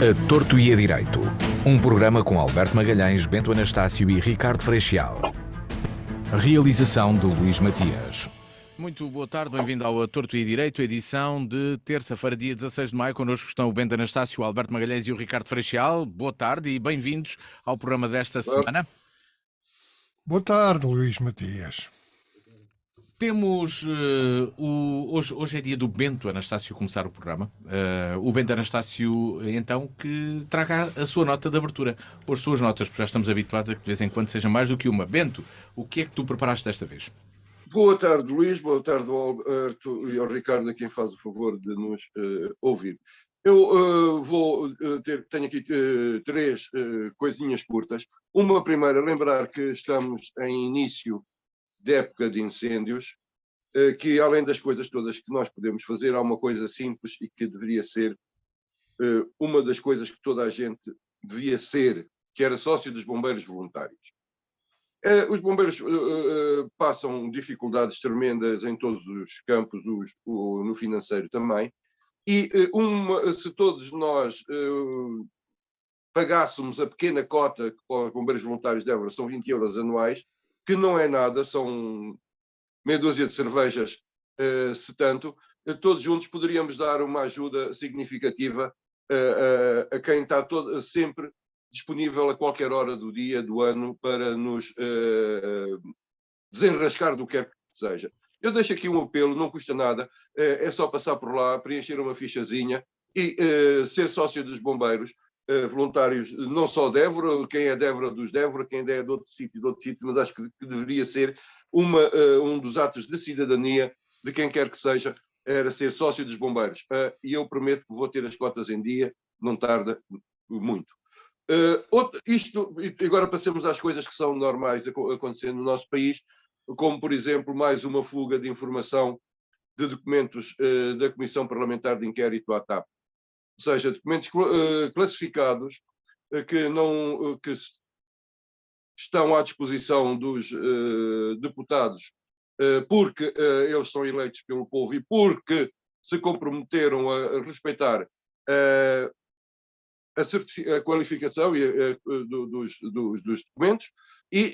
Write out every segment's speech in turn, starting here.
A Torto e a Direito, um programa com Alberto Magalhães, Bento Anastácio e Ricardo Freixal. Realização de Luís Matias. Muito boa tarde, bem-vindo ao A Torto e a Direito, edição de terça-feira, dia 16 de maio. Connosco estão o Bento Anastácio, o Alberto Magalhães e o Ricardo Freixal. Boa tarde e bem-vindos ao programa desta semana. Boa tarde, Luís Matias. Temos, hoje é dia do Bento Anastácio começar o programa. O Bento Anastácio, então, que traga a sua nota de abertura. Ou as suas notas, porque já estamos habituados a que de vez em quando seja mais do que uma. Bento, o que é que tu preparaste desta vez? Boa tarde, Luís. Boa tarde ao Alberto e ao Ricardo, a quem faz o favor de nos ouvir. Eu tenho aqui três coisinhas curtas. Uma primeira, lembrar que estamos em início de época de incêndios, que além das coisas todas que nós podemos fazer, há uma coisa simples e que deveria ser uma das coisas que toda a gente devia ser, que era sócio dos bombeiros voluntários. Os bombeiros passam dificuldades tremendas em todos os campos, no financeiro também, e se todos nós pagássemos a pequena cota que para os bombeiros voluntários de Évora são 20 euros anuais, que não é nada, são meia dúzia de cervejas, se tanto, todos juntos poderíamos dar uma ajuda significativa a quem está sempre disponível a qualquer hora do dia, do ano, para nos desenrascar do que quer que seja. Eu deixo aqui um apelo, não custa nada, é só passar por lá, preencher uma fichazinha e ser sócio dos bombeiros voluntários, não só de Évora, quem é de Évora dos de Évora, quem é de outro sítio, mas acho que deveria ser um dos atos de cidadania de quem quer que seja, era ser sócio dos bombeiros. E eu prometo que vou ter as cotas em dia, não tarda muito. Agora passemos às coisas que são normais acontecendo no nosso país, como, por exemplo, mais uma fuga de informação de documentos da Comissão Parlamentar de Inquérito à TAP. Ou seja, documentos classificados que estão à disposição dos deputados porque eles são eleitos pelo povo e porque se comprometeram a respeitar a qualificação dos documentos e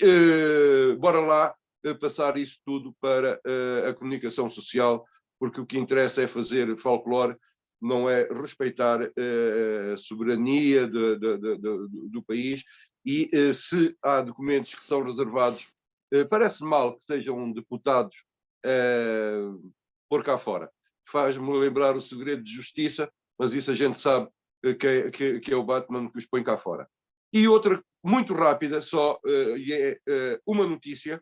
bora lá passar isso tudo para a comunicação social, porque o que interessa é fazer folclore, não é respeitar a soberania do país e se há documentos que são reservados, parece mal que sejam deputados por cá fora. Faz-me lembrar o segredo de justiça, mas isso a gente sabe que é o Batman que os põe cá fora. E outra muito rápida, uma notícia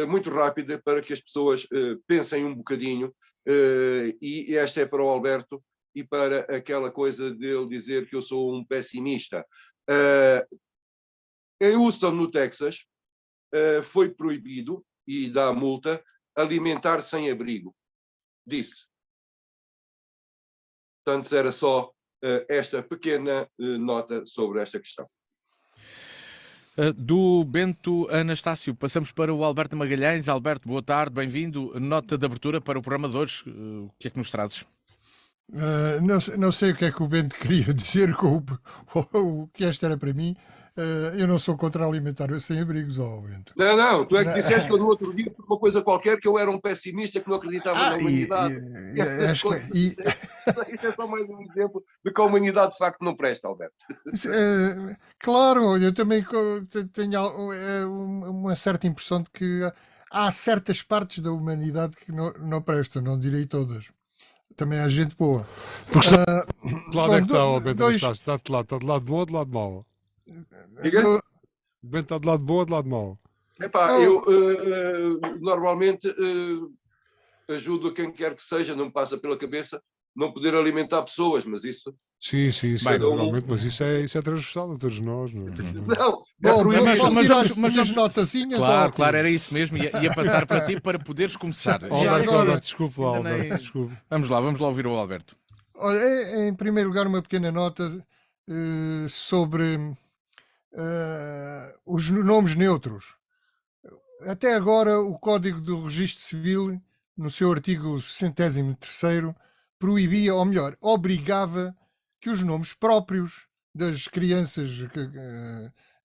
muito rápida para que as pessoas pensem um bocadinho, e esta é para o Alberto e para aquela coisa dele dizer que eu sou um pessimista. Em Houston, no Texas, foi proibido, e dá multa, alimentar sem abrigo. Disse. Portanto, era só esta pequena nota sobre esta questão. Do Bento Anastácio, passamos para o Alberto Magalhães. Alberto, boa tarde, bem-vindo. Nota de abertura para o programa de hoje. O que é que nos trazes? Não sei o que é que o Bento queria dizer com o que esta era para mim. Eu não sou contra alimentar sem abrigos, Bento. Não, tu é que disseste que eu no outro dia uma coisa qualquer que eu era um pessimista que não acreditava na humanidade. Isto é só mais um exemplo de que a humanidade de facto não presta, Alberto. Claro, eu também tenho uma certa impressão de que há certas partes da humanidade que não prestam, não direi todas. Também há gente boa. De lado é que está, Bento Anastácio? Está de lado bom ou de lado mau? O Bento está de lado bom ou de lado mau? Eu normalmente ajudo a quem quer que seja, não me passa pela cabeça não poder alimentar pessoas, mas isso... Sim, naturalmente, mas isso é transversal a todos nós. Mas notazinhas. Claro, era isso mesmo, ia passar para ti para poderes começar. Alberto, desculpa, Alberto, desculpa. Vamos lá ouvir o Alberto. Olha, em primeiro lugar, uma pequena nota sobre os nomes neutros. Até agora, o Código do Registro Civil, no seu artigo 63º, proibia, ou melhor, obrigava que os nomes próprios das crianças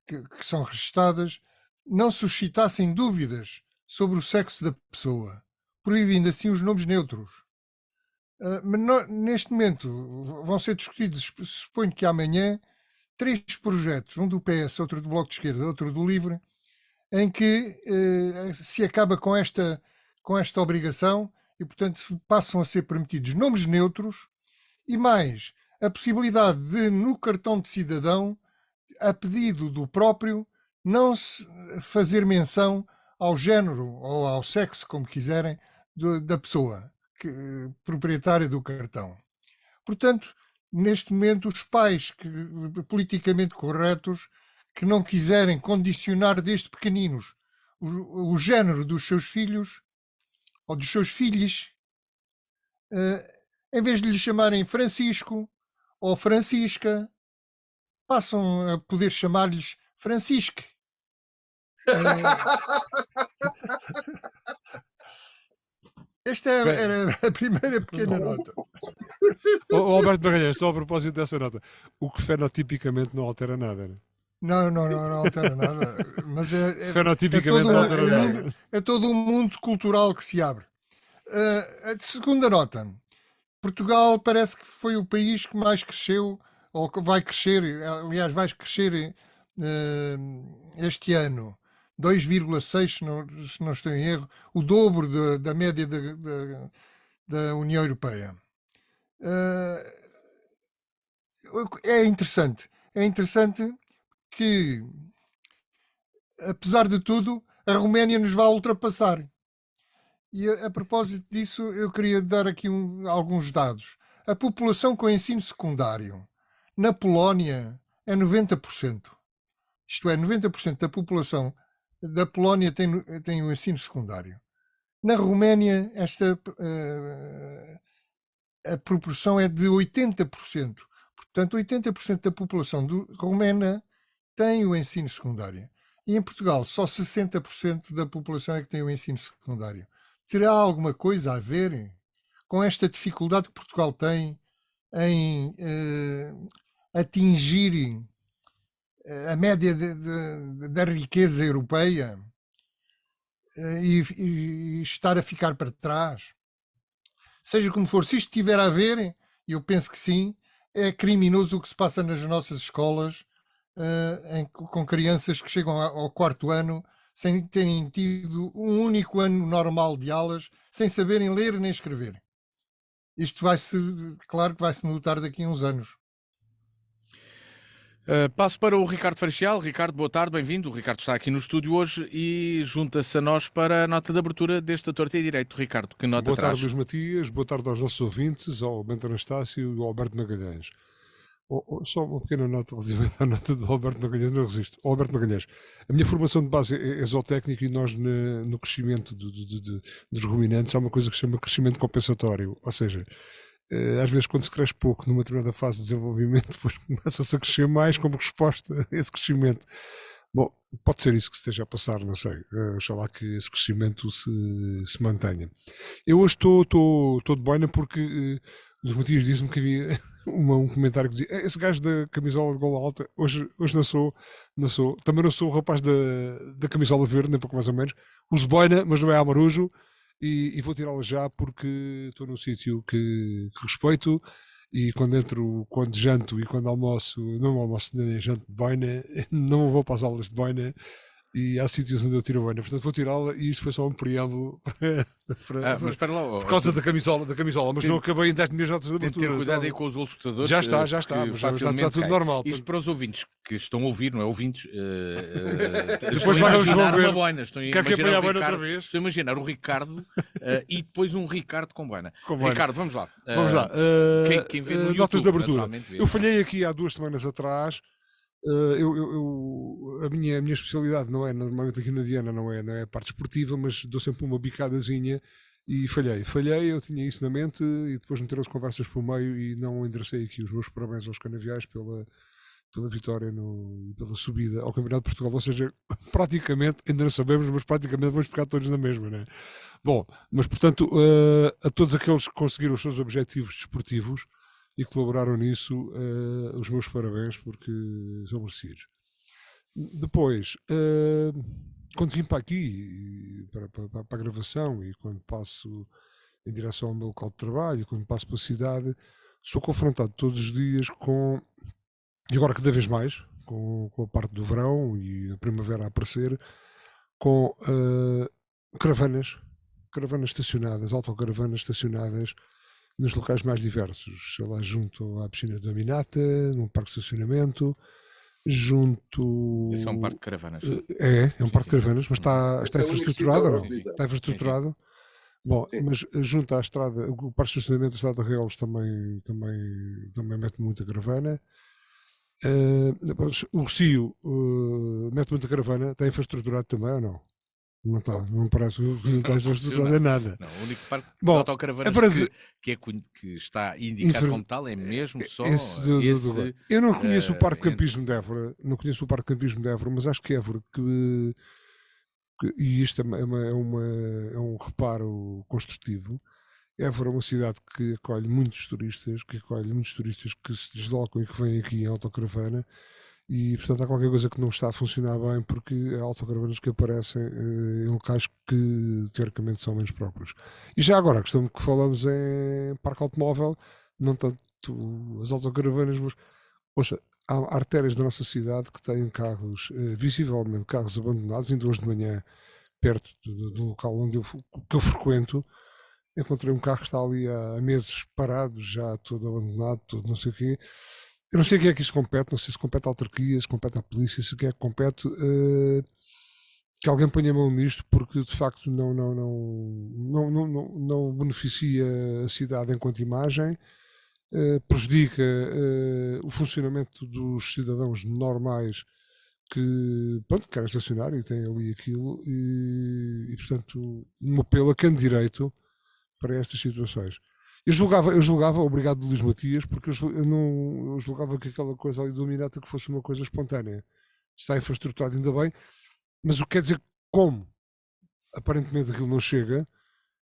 que são registadas não suscitassem dúvidas sobre o sexo da pessoa, proibindo assim os nomes neutros. Mas neste momento vão ser discutidos, suponho que amanhã, 3 projetos, um do PS, outro do Bloco de Esquerda, outro do LIVRE, em que se acaba com esta obrigação e, portanto, passam a ser permitidos nomes neutros e mais a possibilidade de, no cartão de cidadão, a pedido do próprio, não se fazer menção ao género ou ao sexo, como quiserem, da pessoa proprietária do cartão. Portanto, neste momento, os pais politicamente corretos que não quiserem condicionar desde pequeninos o género dos seus filhos ou dos seus filhos, em vez de lhe chamarem Francisco ou Francisca, passam a poder chamar-lhes Francisque. Esta era a primeira pequena nota. Alberto Magalhães, só a propósito dessa nota, o que fenotipicamente não altera nada, né? Não altera nada. Mas fenotipicamente não altera nada. É todo um mundo cultural que se abre. A segunda nota. Portugal parece que foi o país que mais cresceu, ou que vai crescer, aliás, vai crescer este ano. 2,6, se não estou em erro, o dobro da média da União Europeia. É interessante que, apesar de tudo, a Roménia nos vai ultrapassar. E a propósito disso, eu queria dar aqui alguns dados. A população com ensino secundário na Polónia é 90%. Isto é, 90% da população da Polónia tem o ensino secundário. Na Roménia, a proporção é de 80%. Portanto, 80% da população romena tem o ensino secundário. E em Portugal, só 60% da população é que tem o ensino secundário. Terá alguma coisa a ver com esta dificuldade que Portugal tem em atingir a média da riqueza europeia e estar a ficar para trás? Seja como for, se isto tiver a ver, e eu penso que sim, é criminoso o que se passa nas nossas escolas com crianças que chegam ao 4º ano sem terem tido um único ano normal de aulas, sem saberem ler nem escrever. Isto claro que vai-se notar daqui a uns anos. Passo para o Ricardo Freixal. Ricardo, boa tarde, bem-vindo. O Ricardo está aqui no estúdio hoje e junta-se a nós para a nota de abertura deste Torto e Direito. Ricardo, que nota traz? Boa tarde, Luís Matias, boa tarde aos nossos ouvintes, ao Bento Anastácio e ao Alberto Magalhães. Só uma pequena nota relativamente à nota do Alberto Magalhães, não resisto. Alberto Magalhães, a minha formação de base é zootécnica e nós no crescimento dos ruminantes há uma coisa que se chama crescimento compensatório, ou seja, às vezes quando se cresce pouco numa determinada fase de desenvolvimento, depois começa-se a crescer mais como resposta a esse crescimento. Bom, pode ser isso que esteja a passar, não sei. Oxalá que esse crescimento se mantenha. Eu hoje estou de boina porque Luís Matias disse-me que havia um comentário que dizia: esse gajo da camisola de gola alta, hoje não sou, também não sou o rapaz da camisola verde, nem pouco mais ou menos. Uso boina, mas não é amarujo, e vou tirá-la já porque estou num sítio que respeito, e quando janto e quando almoço, não almoço nem janto de boina, não vou para as aulas de boina. E há sítios onde eu tiro a boina, portanto vou tirá-la, e isto foi só um preâmbulo mas espera lá, por causa da camisola, mas não acabei em 10 minhas notas de abertura. Tem que ter cuidado aí com os escutadores. Já está, mas está tudo normal. Isto para os ouvintes que estão a ouvir, não é ouvintes. Depois vão ver. Boina. Quer que apanhe a boina outra vez? Estou a imaginar o Ricardo e depois um Ricardo com boina. Ricardo, vamos lá. Quem vê no YouTube, notas de abertura. Eu falhei aqui há 2 semanas atrás. A minha especialidade não é, normalmente aqui na Diana, não é a parte esportiva, mas dou sempre uma bicadazinha e falhei, eu tinha isso na mente e depois meteram-se conversas por meio e não enderecei aqui os meus parabéns aos canaviais pela vitória e pela subida ao Campeonato de Portugal, ou seja, praticamente, ainda não sabemos, mas praticamente vamos ficar todos na mesma, né? Bom, mas portanto, a todos aqueles que conseguiram os seus objetivos desportivos, e colaboraram nisso, os meus parabéns, porque são merecidos. Depois, quando vim para aqui, para a gravação, e quando passo em direção ao meu local de trabalho, quando passo para a cidade, sou confrontado todos os dias com, e agora cada vez mais, com a parte do verão e a primavera a aparecer, com caravanas estacionadas, autocaravanas estacionadas nos locais mais diversos, sei lá, junto à piscina da Minata, num parque de estacionamento, junto... Isso é um parque de caravanas. É um parque de caravanas, mas está infraestruturado ou não? Sim, sim. Está infraestruturado? Bom, Sim. mas junto à estrada, o parque de estacionamento da Estrada de Arraiolos também mete muita caravana. Depois, o Rocio mete muita caravana, está infraestruturado também ou não? Não está, não parece que não está infraestruturado em nada. Não, o único parque de Bom, autocaravanas é para dizer- que está indicado Infra- como tal é mesmo só esse esse... Eu não conheço o Parque de entre- Campismo de Évora, não conheço o Parque de Campismo de Évora, mas acho que Évora e isto é um reparo construtivo. Évora é uma cidade que acolhe muitos turistas, que se deslocam e que vêm aqui em autocaravana, e portanto há qualquer coisa que não está a funcionar bem, porque há autocaravanas que aparecem em locais que teoricamente são menos próprios. E já agora, a questão que falamos é parque automóvel, não tanto as autocaravanas, mas ouça, há artérias da nossa cidade que têm carros, visivelmente carros abandonados. Ainda hoje de manhã, perto do local que eu frequento, encontrei um carro que está ali há meses parado, já todo abandonado, todo não sei o quê. Eu não sei o que é que isto compete, não sei se compete à autarquia, se compete à polícia, se o que é que compete, que alguém ponha a mão nisto, porque de facto não beneficia a cidade enquanto imagem, prejudica o funcionamento dos cidadãos normais que, pronto, querem estacionar e têm ali aquilo, e portanto um apelo a quem de direito para estas situações. Eu julgava, obrigado Luís Matias, porque eu julgava que aquela coisa ali do Minata que fosse uma coisa espontânea. Está infraestruturado, ainda bem, mas o que quer dizer, como aparentemente aquilo não chega,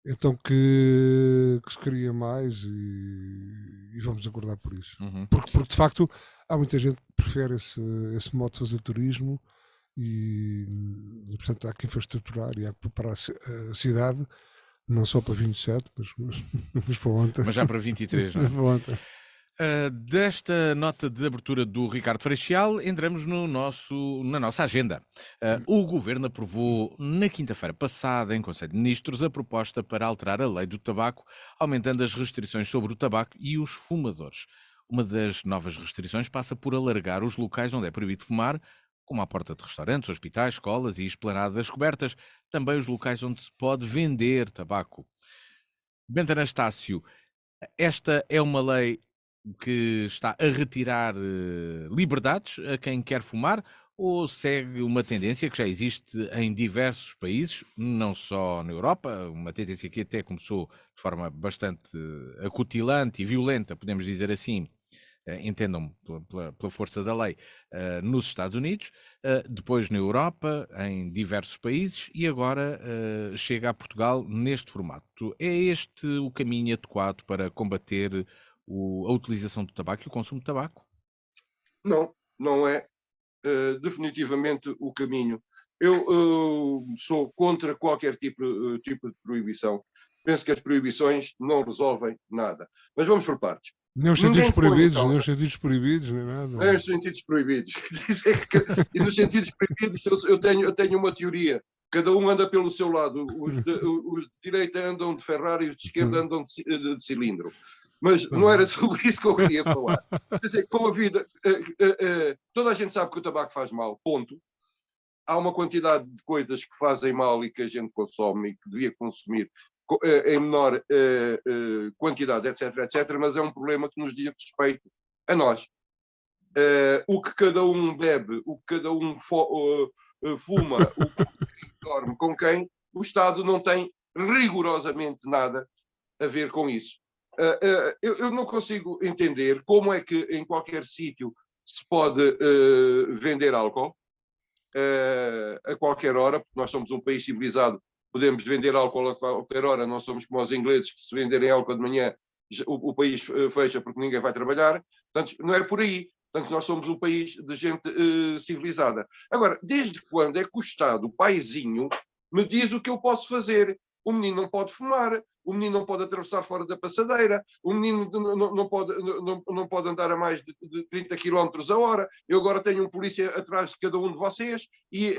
então que se queria mais, e vamos acordar por isso. Uhum. Porque de facto há muita gente que prefere esse modo de fazer turismo, e portanto há que infraestruturar e há que preparar a cidade, não só para 27, mas para ontem. Mas já para 23, não é? Para ontem. Desta nota de abertura do Ricardo Freixal, entramos na nossa agenda. O Governo aprovou na quinta-feira passada, em Conselho de Ministros, a proposta para alterar a lei do tabaco, aumentando as restrições sobre o tabaco e os fumadores. Uma das novas restrições passa por alargar os locais onde é proibido fumar, como à porta de restaurantes, hospitais, escolas e esplanadas cobertas, também os locais onde se pode vender tabaco. Bento Anastácio, esta é uma lei que está a retirar liberdades a quem quer fumar, ou segue uma tendência que já existe em diversos países, não só na Europa, uma tendência que até começou de forma bastante acutilante e violenta, podemos dizer assim, entendam-me pela força da lei, nos Estados Unidos, depois na Europa, em diversos países, e agora chega a Portugal neste formato. É este o caminho adequado para combater a utilização do tabaco e o consumo de tabaco? Não, não é definitivamente o caminho. Eu sou contra qualquer tipo de proibição. Penso que as proibições não resolvem nada. Mas vamos por partes. Nem os sentidos proibidos, nem os sentidos proibidos, nem nada. Nem os sentidos proibidos. E nos sentidos proibidos eu tenho uma teoria. Cada um anda pelo seu lado. Os de direita andam de Ferrari e os de esquerda andam de cilindro. Mas não era sobre isso que eu queria falar. Quer dizer, com a vida, toda a gente sabe que o tabaco faz mal, ponto. Há uma quantidade de coisas que fazem mal e que a gente consome e que devia consumir em menor quantidade, etc, etc, mas é um problema que nos diz respeito a nós. O que cada um bebe, o que cada um fuma, o que dorme com quem, o Estado não tem rigorosamente nada a ver com isso. Eu não consigo entender como é que em qualquer sítio se pode vender álcool a qualquer hora, porque nós somos um país civilizado, podemos vender álcool a qualquer hora, não somos como os ingleses que se venderem álcool de manhã o país fecha porque ninguém vai trabalhar. Portanto, não é por aí. Portanto, nós somos um país de gente civilizada. Agora, desde quando é que o Estado, o paizinho, me diz o que eu posso fazer? O menino não pode fumar, o menino não pode atravessar fora da passadeira, o menino não pode andar a mais de 30 km a hora. Eu agora tenho um polícia atrás de cada um de vocês e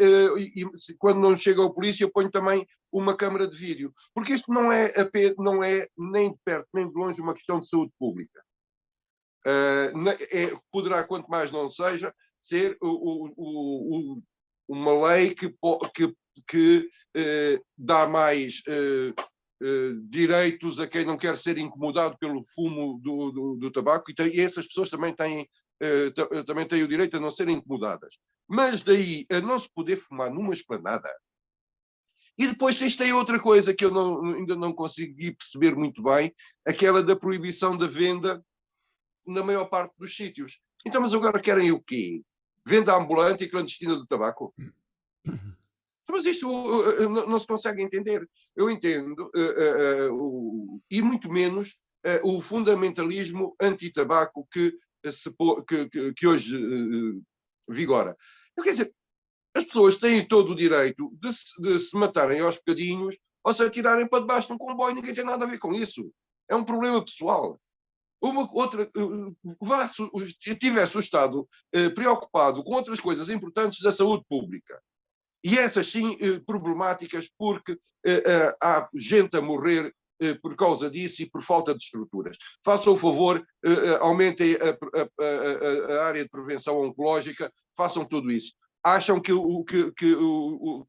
quando não chega o polícia eu ponho também uma câmara de vídeo. Porque isto não é nem de perto nem de longe uma questão de saúde pública. Poderá, quanto mais não seja, ser uma lei que dá mais direitos a quem não quer ser incomodado pelo fumo do tabaco, e essas pessoas também têm o direito a não serem incomodadas. Mas daí a não se poder fumar numa esplanada. E depois isto é outra coisa que eu ainda não consegui perceber muito bem, aquela da proibição da venda na maior parte dos sítios. Então, mas agora querem o quê? Venda ambulante e clandestina do tabaco? Mas isto não se consegue entender. Eu entendo, e muito menos, o fundamentalismo anti-tabaco que hoje vigora. Quer dizer, as pessoas têm todo o direito de se matarem aos bocadinhos ou se atirarem para debaixo de um comboio. Ninguém tem nada a ver com isso. É um problema pessoal. Tivesse o Estado preocupado com outras coisas importantes da saúde pública, e essas sim problemáticas, porque há gente a morrer por causa disso e por falta de estruturas. Façam o favor, aumentem a área de prevenção oncológica, façam tudo isso. Acham que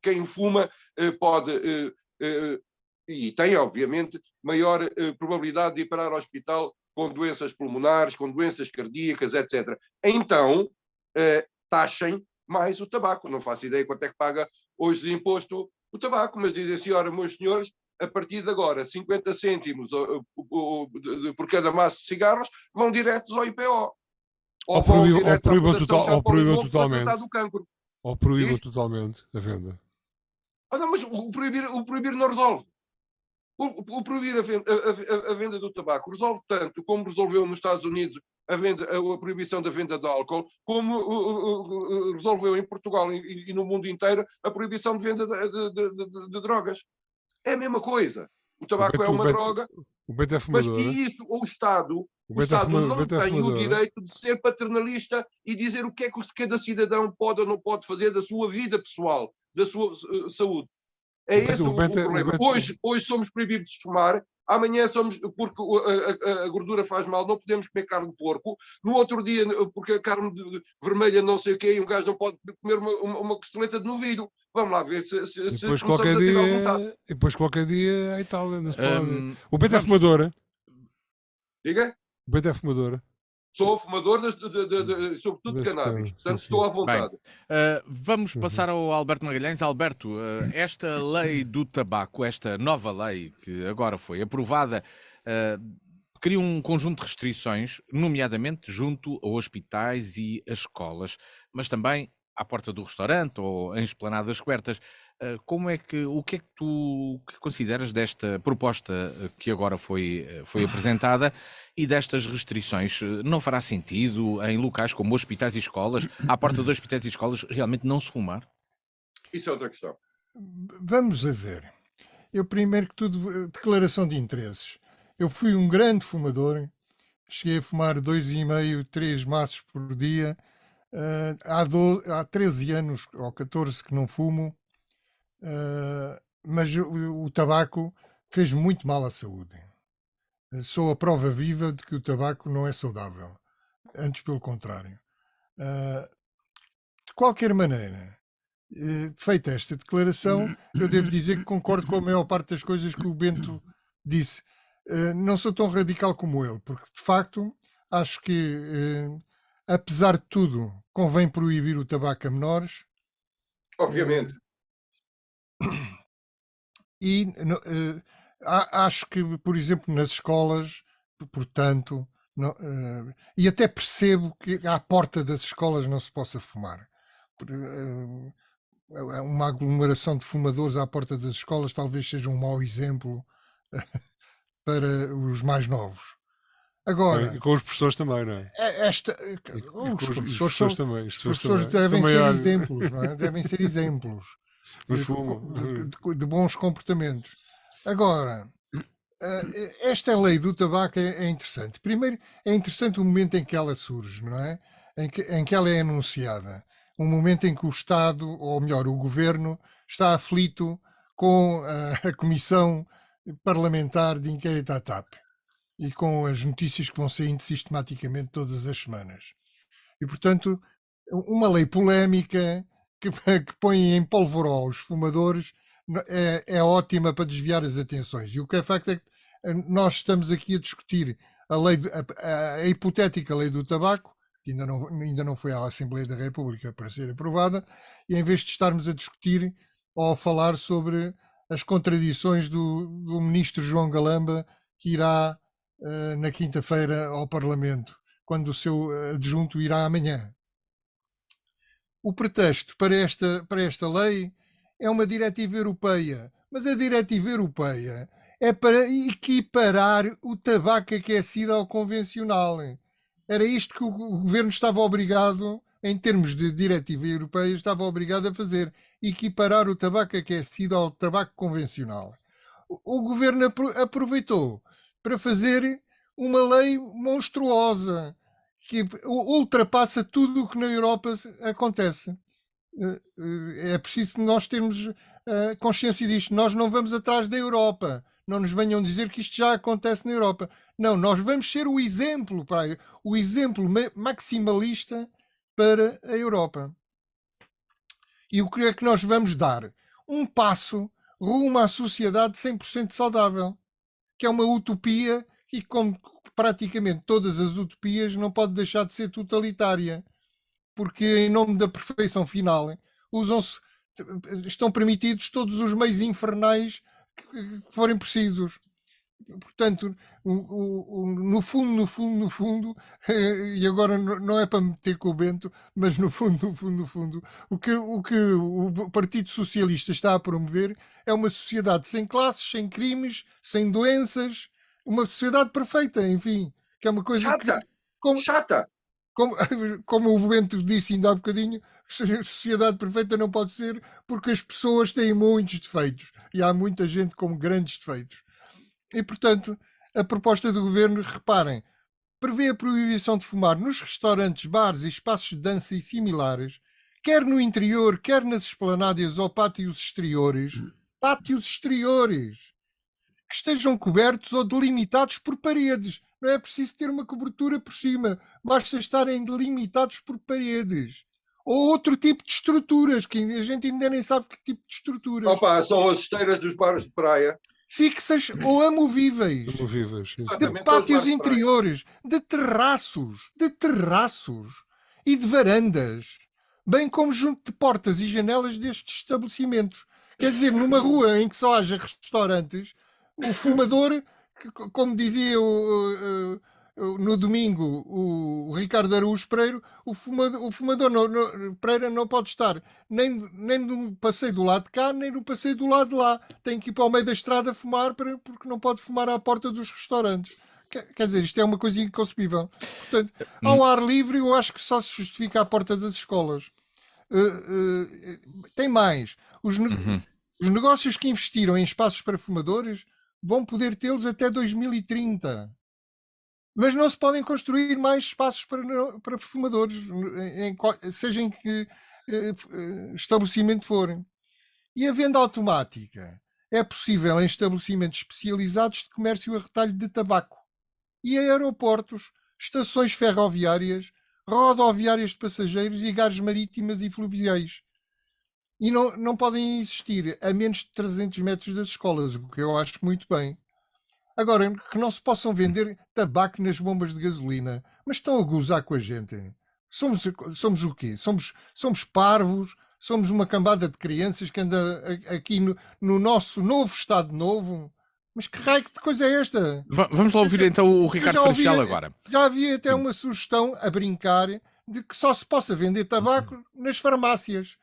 quem fuma pode, e tem, obviamente, maior probabilidade de ir parar ao hospital com doenças pulmonares, com doenças cardíacas, etc. Então, taxem mais o tabaco. Não faço ideia quanto é que paga hoje de imposto o tabaco, mas dizem assim, ora, meus senhores, a partir de agora, 50 cêntimos por cada maço de cigarros vão diretos ao IPO. Ou proíbam totalmente. Ou proíbam totalmente a venda. Não, mas o proibir não resolve. O proibir a venda do tabaco resolve tanto como resolveu nos Estados Unidos a proibição da venda de álcool, como resolveu em Portugal e no mundo inteiro a proibição de venda de drogas. É a mesma coisa. O tabaco é uma droga, mas isso o Estado não tem o direito de ser paternalista e dizer o que é que cada cidadão pode ou não pode fazer da sua vida pessoal, da sua saúde. É esse o problema. Hoje somos proibidos de fumar, amanhã somos, porque a gordura faz mal, não podemos comer carne de porco, no outro dia, porque a carne vermelha não sei o quê, e um gajo não pode comer uma costeleta de novilho. Vamos lá ver se depois começamos a ter algum tato. E depois qualquer dia a Itália. O Bento é fumadora. Diga? O Bento é fumadora. Sou fumador, sobretudo de cannabis. Portanto, estou à vontade. Bem, vamos passar ao Alberto Magalhães. Alberto, esta lei do tabaco, esta nova lei que agora foi aprovada, cria um conjunto de restrições, nomeadamente junto a hospitais e a escolas, mas também à porta do restaurante ou em esplanadas cobertas. O que é que tu consideras desta proposta que agora foi apresentada e destas restrições? Não fará sentido em locais como hospitais e escolas, à porta de hospitais e escolas, realmente não se fumar? Isso é outra questão. Vamos a ver. Eu, primeiro que tudo, declaração de interesses. Eu fui um grande fumador, cheguei a fumar 2,5, 3 maços por dia. Há 13 anos ou 14 que não fumo. Mas o tabaco fez muito mal à saúde. Sou a prova viva de que o tabaco não é saudável. Antes, pelo contrário. De qualquer maneira, feita esta declaração, eu devo dizer que concordo com a maior parte das coisas que o Bento disse. Não sou tão radical como ele, porque, de facto, acho que, apesar de tudo, convém proibir o tabaco a menores. Obviamente. E acho que, por exemplo, nas escolas, portanto, e até percebo que à porta das escolas não se possa fumar. Uma aglomeração de fumadores à porta das escolas talvez seja um mau exemplo para os mais novos. Agora, E com os professores também, não é? esta, E os com os professores são, também. Os os professores professores também. São devem ser maiores. exemplos, não é? Devem ser exemplos Mas de, fumam. de bons comportamentos. Agora, esta lei do tabaco é interessante. Primeiro, é interessante o momento em que ela surge, não é? Em que ela é anunciada. Um momento em que o Estado, ou melhor, o Governo, está aflito com a Comissão Parlamentar de Inquérito à TAP e com as notícias que vão saindo sistematicamente todas as semanas. E, portanto, uma lei polémica que põe em polvoró os fumadores é ótima para desviar as atenções. E o que é facto é que nós estamos aqui a discutir a hipotética lei do tabaco, que ainda não foi à Assembleia da República para ser aprovada, e em vez de estarmos a discutir ou a falar sobre as contradições do ministro João Galamba, que irá na quinta-feira ao Parlamento, quando o seu adjunto irá amanhã. O pretexto para esta lei é uma diretiva europeia, mas a diretiva europeia é para equiparar o tabaco aquecido ao convencional. Era isto que o governo estava obrigado, em termos de diretiva europeia, estava obrigado a fazer, equiparar o tabaco aquecido ao tabaco convencional. O governo aproveitou para fazer uma lei monstruosa que ultrapassa tudo o que na Europa acontece. É preciso nós termos consciência disto. Nós não vamos atrás da Europa. Não nos venham dizer que isto já acontece na Europa. Não, nós vamos ser o exemplo maximalista para a Europa. E o que é que nós vamos dar? Um passo rumo à sociedade 100% saudável, que é uma utopia e, como praticamente todas as utopias, não pode deixar de ser totalitária, porque em nome da perfeição final estão permitidos todos os meios infernais que forem precisos. Portanto, no fundo, e agora não é para meter com o Bento, mas no fundo, o que o Partido Socialista está a promover é uma sociedade sem classes, sem crimes, sem doenças, uma sociedade perfeita, enfim, que é uma coisa Chata! que, como, Chata! como, como o Bento disse ainda há bocadinho, a sociedade perfeita não pode ser porque as pessoas têm muitos defeitos e há muita gente com grandes defeitos. E, portanto, a proposta do governo, reparem, prevê a proibição de fumar nos restaurantes, bares e espaços de dança e similares, quer no interior, quer nas esplanadas ou pátios exteriores, que estejam cobertos ou delimitados por paredes. Não é preciso ter uma cobertura por cima, basta estarem delimitados por paredes. Ou outro tipo de estruturas, que a gente ainda nem sabe que tipo de estruturas. Opa, são as esteiras dos bares de praia. Fixas ou amovíveis. Amovíveis. De pátios interiores, de terraços e de varandas, bem como junto de portas e janelas destes estabelecimentos. Quer dizer, numa rua em que só haja restaurantes, o fumador, como dizia no domingo o Ricardo Araújo Pereira, o fumador Pereira não pode estar nem no passeio do lado de cá, nem no passeio do lado de lá. Tem que ir para o meio da estrada fumar, porque não pode fumar à porta dos restaurantes. Quer dizer, isto é uma coisa inconcebível. Portanto, ao ar livre, eu acho que só se justifica à porta das escolas. Tem mais. Os negócios que investiram em espaços para fumadores vão poder tê-los até 2030. Mas não se podem construir mais espaços para fumadores, seja em que estabelecimento forem. E a venda automática é possível em estabelecimentos especializados de comércio a retalho de tabaco e em aeroportos, estações ferroviárias, rodoviárias de passageiros e gares marítimas e fluviais. E não podem existir a menos de 300 metros das escolas, o que eu acho muito bem. Agora, que não se possam vender tabaco nas bombas de gasolina. Mas estão a gozar com a gente. Somos o quê? Somos parvos? Somos uma cambada de crianças que anda aqui no nosso novo Estado Novo? Mas que raio de coisa é esta? Vamos lá ouvir então o Ricardo Freixal agora. Já havia até uma sugestão a brincar de que só se possa vender tabaco nas farmácias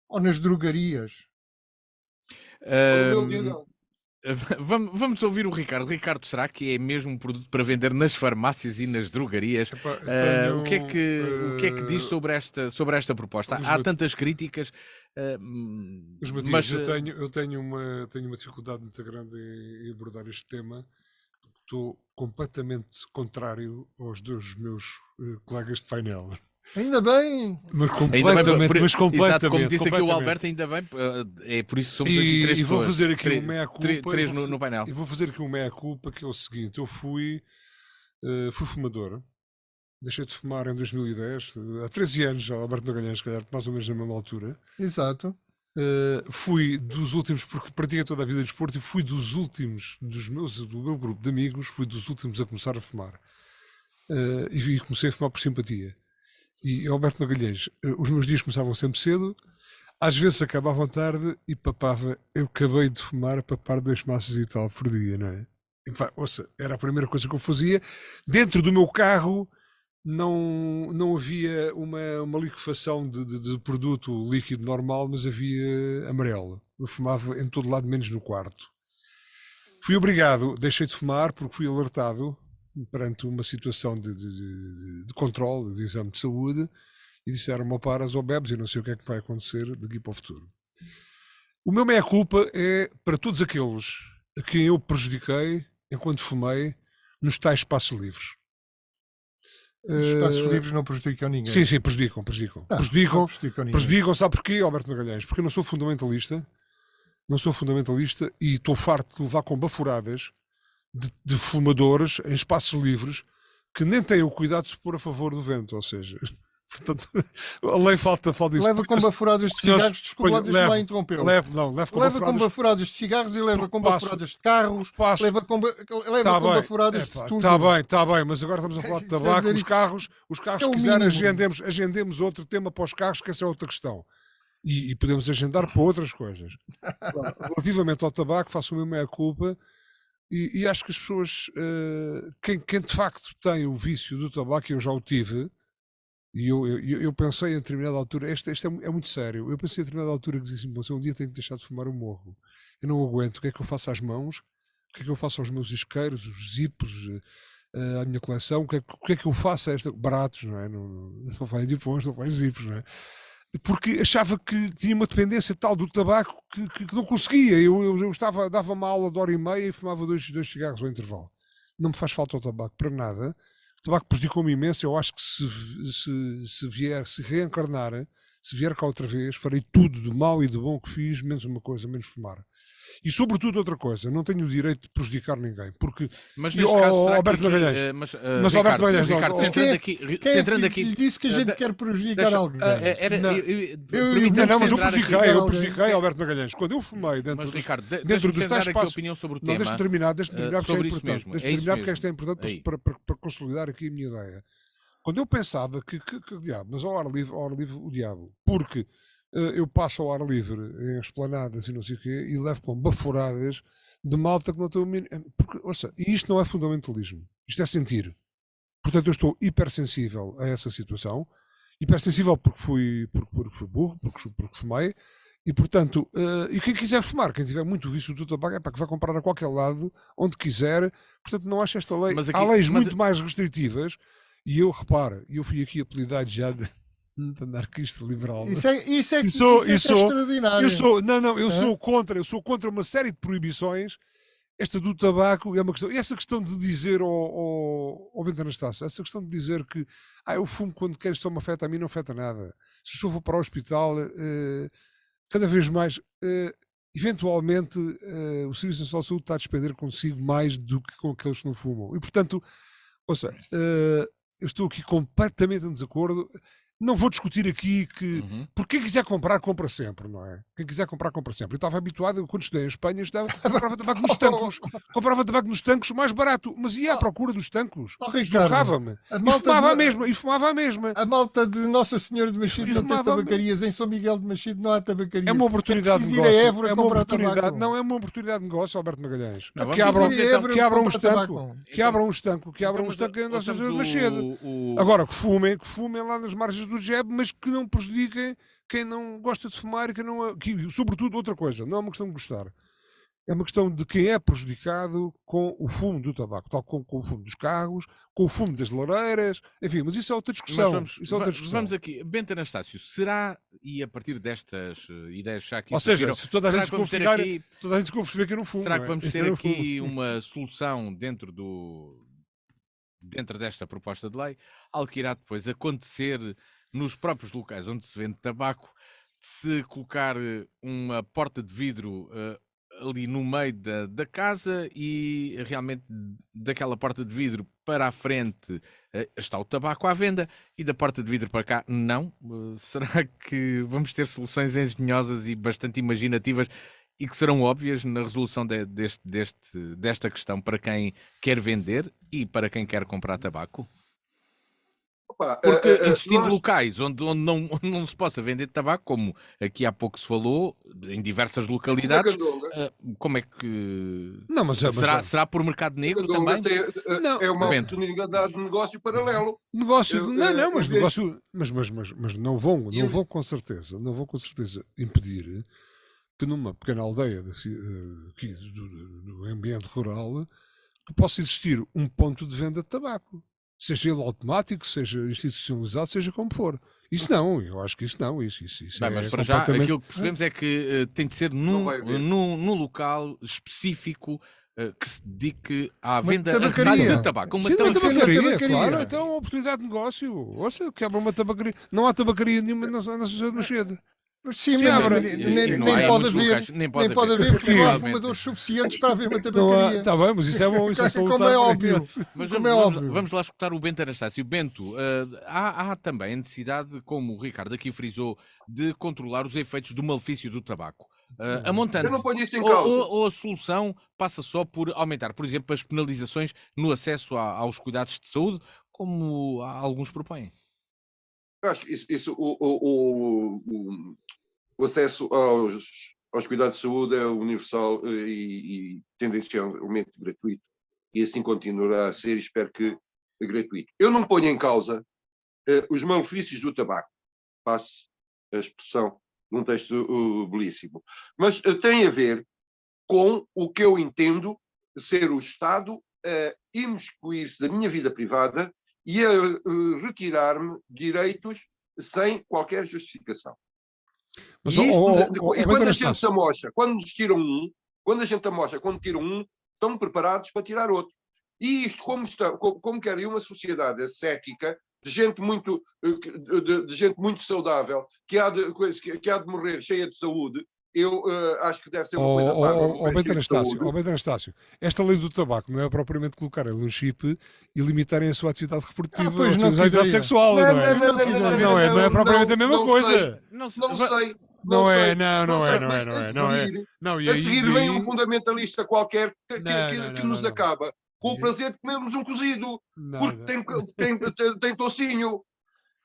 ou nas drogarias. Vamos ouvir o Ricardo. Ricardo, será que é mesmo um produto para vender nas farmácias e nas drogarias? Epá, O que é que diz sobre esta proposta? Há tantas críticas, Mas, Matias, mas eu tenho uma dificuldade muito grande em abordar este tema. Estou completamente contrário aos dois meus colegas de painel. Ainda bem! Mas ainda bem, completamente, mas completamente. exato, como disse aqui o completamente. Alberto, ainda bem, é por isso que somos aqui três E vou pessoas. fazer aqui um meia-culpa. Três no painel. E vou fazer aqui um meia-culpa, que é o seguinte: eu fui fumador, deixei de fumar em 2010, há 13 anos já, Alberto Magalhães, se calhar mais ou menos na mesma altura. Exato. Fui dos últimos, porque pratiquei toda a vida de desporto, e fui dos últimos, do meu grupo de amigos, fui dos últimos a começar a fumar. E comecei a fumar por simpatia. E Alberto Magalhães, os meus dias começavam sempre cedo, às vezes acabavam tarde e papava. Eu acabei de fumar a papar 2 maços e tal por dia, não é? E, pá, ouça, era a primeira coisa que eu fazia. Dentro do meu carro não havia uma liquefação de produto líquido normal, mas havia amarelo. Eu fumava em todo lado, menos no quarto. Fui obrigado, deixei de fumar porque fui alertado perante uma situação de controle, de exame de saúde, e disseram-me: ou paras ou bebes, e não sei o que é que vai acontecer daqui para o futuro. O meu meia-culpa é para todos aqueles a quem eu prejudiquei enquanto fumei nos tais espaços livres. Os espaços livres não prejudicam ninguém. Sim, prejudicam. Não prejudicam ninguém. Prejudicam, sabe porquê, Alberto Magalhães? Porque eu não sou fundamentalista, e estou farto de levar com bafuradas de fumadores em espaços livres que nem têm o cuidado de se pôr a favor do vento, ou seja, portanto, a lei falta isso. Leva com bafuradas de cigarros, desculpa, deixa-me lá interrompê-lo. Leva com bafuradas de cigarros e leva com bafuradas de carros, leva com bafuradas de tudo. Está bem, mas agora estamos a falar de tabaco. Os carros, se quiser, agendemos outro tema para os carros, que essa é outra questão. E podemos agendar para outras coisas. Relativamente ao tabaco, faço a minha meia-culpa. E acho que as pessoas, quem de facto tem o vício do tabaco, eu já o tive, e eu pensei em determinada altura, isto é muito sério, eu pensei em determinada altura que dizia assim: um dia tenho que deixar de fumar, o morro. Eu não aguento, o que é que eu faço às mãos? O que é que eu faço aos meus isqueiros, os zipos, à minha coleção? O que é que eu faço a esta... Baratos, não é? Não faz depois, não faz zipos, não é? Porque achava que tinha uma dependência tal do tabaco que não conseguia. Eu dava uma aula de 1h30 e fumava 2 cigarros ao intervalo. Não me faz falta o tabaco para nada. O tabaco prejudicou-me imenso. Eu acho que se reencarnar, se vier cá outra vez, farei tudo de mau e de bom que fiz, menos uma coisa, menos fumar. E sobretudo outra coisa, não tenho o direito de prejudicar ninguém, porque mas neste caso, Alberto Magalhães, mas Alberto Magalhães, Ricardo, centrando aqui, lhe disse que a gente quer prejudicar alguém. Mas eu prejudiquei Alberto Magalhães quando eu fumei dentro dos tais espaços. Opinião sobre o tema. Deixa-me terminar, sobre isso mesmo. Deixa-me terminar, porque isto é importante para consolidar aqui a minha ideia. Quando eu pensava que diabo, mas ao ar livre o diabo, porque eu passo ao ar livre em esplanadas e não sei o quê, e levo com bafuradas de malta que não estou... E isto não é fundamentalismo, isto é sentir. Portanto, eu estou hipersensível a essa situação, hipersensível porque fui burro, porque fumei, e portanto, e quem quiser fumar, quem tiver muito vício do tabaco, é para que vai comprar a qualquer lado, onde quiser. Portanto, não acho esta lei. Há leis muito mais restritivas, e eu fui aqui apelidado já de anarquista liberal. Isso é extraordinário. Eu sou contra uma série de proibições. Esta do tabaco é uma questão. E essa questão de dizer ao Bento Anastácio, essa questão de dizer que eu fumo quando quero, só me afeta a mim, não afeta nada. Se eu for para o hospital, cada vez mais, eventualmente, o Serviço Nacional de Saúde está a despender consigo mais do que com aqueles que não fumam. E portanto, eu estou aqui completamente em desacordo. Não vou discutir aqui que... Porque quem quiser comprar, compra sempre, não é? Quem quiser comprar, compra sempre. Eu estava habituado, quando estudei em Espanha, comprava tabaco nos tancos. Comprava tabaco nos tancos mais barato. Mas ia à procura dos tancos. Estorrava-me. E fumava a mesma. A malta de Nossa Senhora de Machide não tem tabacarias. Em São Miguel de Machide não há tabacaria. É uma oportunidade de negócio. É uma oportunidade de negócio, Alberto Magalhães. Que abram um estanco em Nossa Senhora de Machide. Agora, que fumem lá nas margens do Jeb, mas que não prejudiquem quem não gosta de fumar e sobretudo, outra coisa, não é uma questão de gostar. É uma questão de quem é prejudicado com o fumo do tabaco, tal como com o fumo dos carros, com o fumo das lareiras, enfim, mas isso é outra Mas discussão. Isso é outra discussão. vamos aqui. Bento Anastácio, será, e a partir destas ideias já aqui Ou seja, surgiram, se toda a será gente que vamos ter configurar, aqui, toda a gente perceber que eu não fumo. será não que é? vamos ter Eu não fumo. aqui uma solução dentro desta proposta de lei, algo que irá depois acontecer nos próprios locais onde se vende tabaco, se colocar uma porta de vidro ali no meio da casa e realmente daquela porta de vidro para a frente está o tabaco à venda e da porta de vidro para cá não? Será que vamos ter soluções engenhosas e bastante imaginativas e que serão óbvias na resolução desta questão para quem quer vender e para quem quer comprar tabaco? Opa, Porque existindo nós- locais onde não se possa vender tabaco, como aqui há pouco se falou, em diversas na localidades, Candonga, como é que... Não, mas Será por mercado na negro Candonga também? Não, é uma Bento. oportunidade de negócio paralelo. negócio. Eu, Não, mas em vez- negócio. Mas não vão, Eu- não vão com certeza, não vão com certeza impedir que numa pequena aldeia aqui do ambiente rural que possa existir um ponto de venda de tabaco. Seja ele automático, seja institucionalizado, seja como for. Isso não, eu acho que isso não. Isso Bem, é mas para já completamente... aquilo que percebemos é que tem de ser Não vai haver. num local específico que se dedique à Uma venda tabacaria. de tabaco. Uma Sim, uma tabacaria. tabacaria, claro. tabacaria. Então, uma oportunidade de negócio. Ouça, quebra uma tabacaria. Não há tabacaria nenhuma na sociedade do Chede. Sim, Sim, mas abra. E não há nem em pode muitos haver. locais, nem pode Nem pode haver, porque Porquê? não há Provavelmente. fumadores suficientes para haver uma Não há, tabacaria. está bem, mas isso é bom, isso é salutar. Como é para óbvio. aquilo. Mas Como é vamos, óbvio. vamos lá escutar o Bento Anastácio. Bento, há também a necessidade, como o Ricardo aqui frisou, de controlar os efeitos do malefício do tabaco. A montante. Eu não ponho isso em causa. Ou a solução passa só por aumentar, por exemplo, as penalizações no acesso aos cuidados de saúde, como alguns propõem. Eu acho que o acesso aos cuidados de saúde é universal e tendencialmente gratuito. E assim continuará a ser, e espero que gratuito. Eu não ponho em causa os malefícios do tabaco. Passe a expressão num texto belíssimo. Mas tem a ver com o que eu entendo ser o Estado a imiscuir-se da minha vida privada e a retirar-me direitos sem qualquer justificação. Mas, E isto, Bento quando a Anastácio, gente amocha, quando nos tiram um, quando a gente amocha, quando tiram um, estão preparados para tirar outro. E isto, como quer uma sociedade ascética, de gente muito saudável, que há de morrer cheia de saúde, eu acho que deve ser uma coisa bárbara. Ó Bento Anastácio, esta lei do tabaco não é propriamente colocar ele um chip e limitarem a sua atividade reprodutiva, pois não, a atividade que ideia. sexual, não é? Não é propriamente a mesma coisa. Não sei. Não é, sei. não é. Seguir, Não, e a aí seguir vem um fundamentalista qualquer que nos não. acaba com o prazer de comermos um cozido, porque tem tocinho.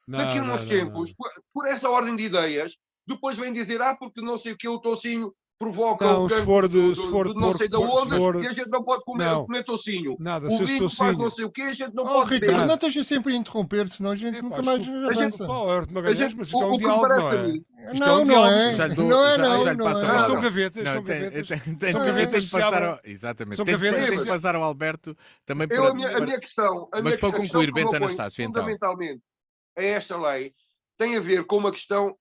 Daqui a uns tempos, por essa ordem de ideias, depois vem dizer, porque não sei o que o tocinho provoca Não, o se cancro for não sei da onde, e a gente não pode Não. comer tocinho. Nada, O se esse vinho faz tocinho... não sei o que, a gente não Oh, pode Ricardo, beber. não esteja sempre a interromper, senão a gente nunca mais avança. Magalhães, mas isto é um O que me diálogo, parece não a é? mim, Isto é um Não, não diálogo. é. Já lhe dou- Não é, já- já lhe não passo a é. Ah, estão palavra. gavetas, Não, estão gavetas. tem gavetas de se passar abrem. ao... Exatamente. São Tem gavetas de que se- passar ao Alberto também a minha questão, Mas para concluir, Bento que eu Anastácio, ponho então. fundamentalmente a esta lei tem a ver com uma questão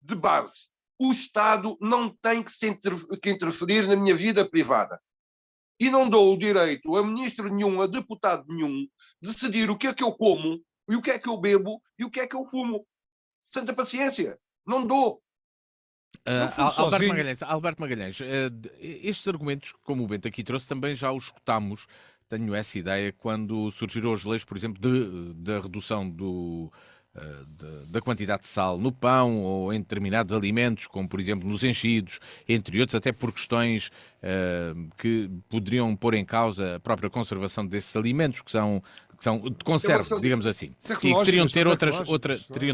de base. O Estado não tem que interferir na minha vida privada. E não dou o direito a ministro nenhum, a deputado nenhum, decidir o que é que eu como, e o que é que eu bebo, e o que é que eu fumo. Santa paciência. Não dou. Eu fumo Alberto sozinho. Magalhães, estes argumentos, como o Bento aqui trouxe, também já os escutámos. Tenho essa ideia quando surgiram as leis, por exemplo, da redução da quantidade de sal no pão ou em determinados alimentos, como por exemplo nos enchidos, entre outros, até por questões que poderiam pôr em causa a própria conservação desses alimentos, que são de conserva, digamos assim, e que teriam de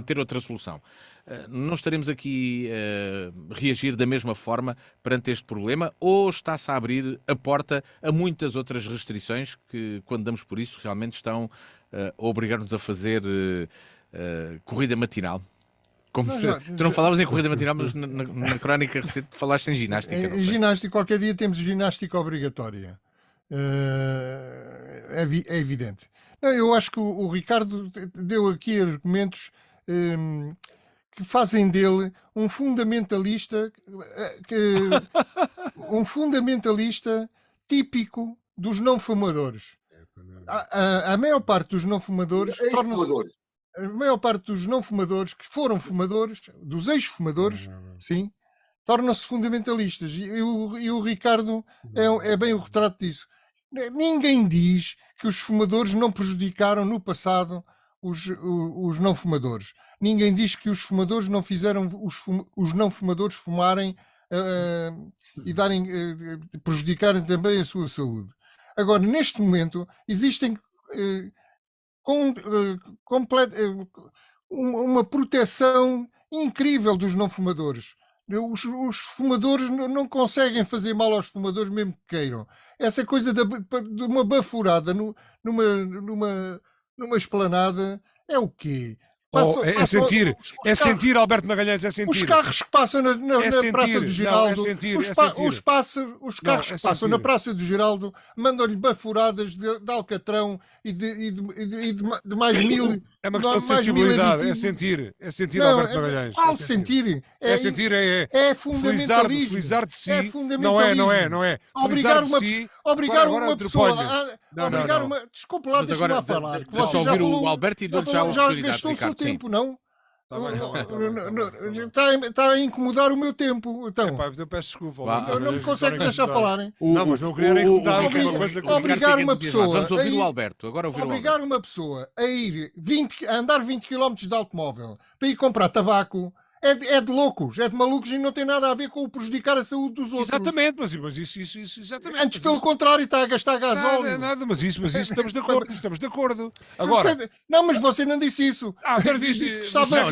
ter outra solução. Não estaremos aqui a reagir da mesma forma perante este problema, ou está-se a abrir a porta a muitas outras restrições que, quando damos por isso, realmente estão a obrigar-nos a fazer corrida matinal? Tu não falavas em corrida matinal, mas na crónica recente falaste em ginástica. Não foi? Ginástica, qualquer dia temos ginástica obrigatória. É evidente. Não, eu acho que o Ricardo deu aqui argumentos que fazem dele um fundamentalista, um fundamentalista típico dos não fumadores. A maior parte dos não fumadores torna-se. A maior parte dos não fumadores que foram fumadores, dos ex-fumadores, sim, tornam-se fundamentalistas. E o Ricardo é bem o retrato disso. Ninguém diz que os fumadores não prejudicaram no passado os não fumadores. Ninguém diz que os fumadores não fizeram os não fumadores fumarem e prejudicarem também a sua saúde. Agora, neste momento, existem uma proteção incrível dos não fumadores. Os fumadores não conseguem fazer mal aos fumadores mesmo que queiram. Essa coisa de uma baforada numa esplanada é o quê? Sentir, Alberto Magalhães, é sentir. Os carros que passam na Praça do Geraldo, os carros que passam na Praça do Geraldo mandam-lhe baforadas de alcatrão e de mais mil. É uma questão de sensibilidade, é sentir, não, Alberto Magalhães. Sentir. É fundamentalismo. Felizar de si. É fundamentalismo. Não é. Obrigar uma pessoa desculpe lá, deixa-me lá falar. Deixa eu ouvir o Alberto e dou-lhe já a oportunidade, gastou o seu Ricardo, tempo, não? Está a incomodar o meu tempo. Então, eu peço desculpa. Não me consegue deixar falarem. Não, mas não queria incomodar. Obrigar uma pessoa. Vamos ouvir o Alberto. Agora obrigar uma pessoa a andar 20 km de automóvel para ir comprar tabaco. É de loucos, é de malucos e não tem nada a ver com o prejudicar a saúde dos outros. Exatamente, mas isso exatamente. Antes, pelo contrário, está a gastar gasóleo. Nada, mas isso estamos de acordo. Agora... Não, mas você não disse isso. Disse que estava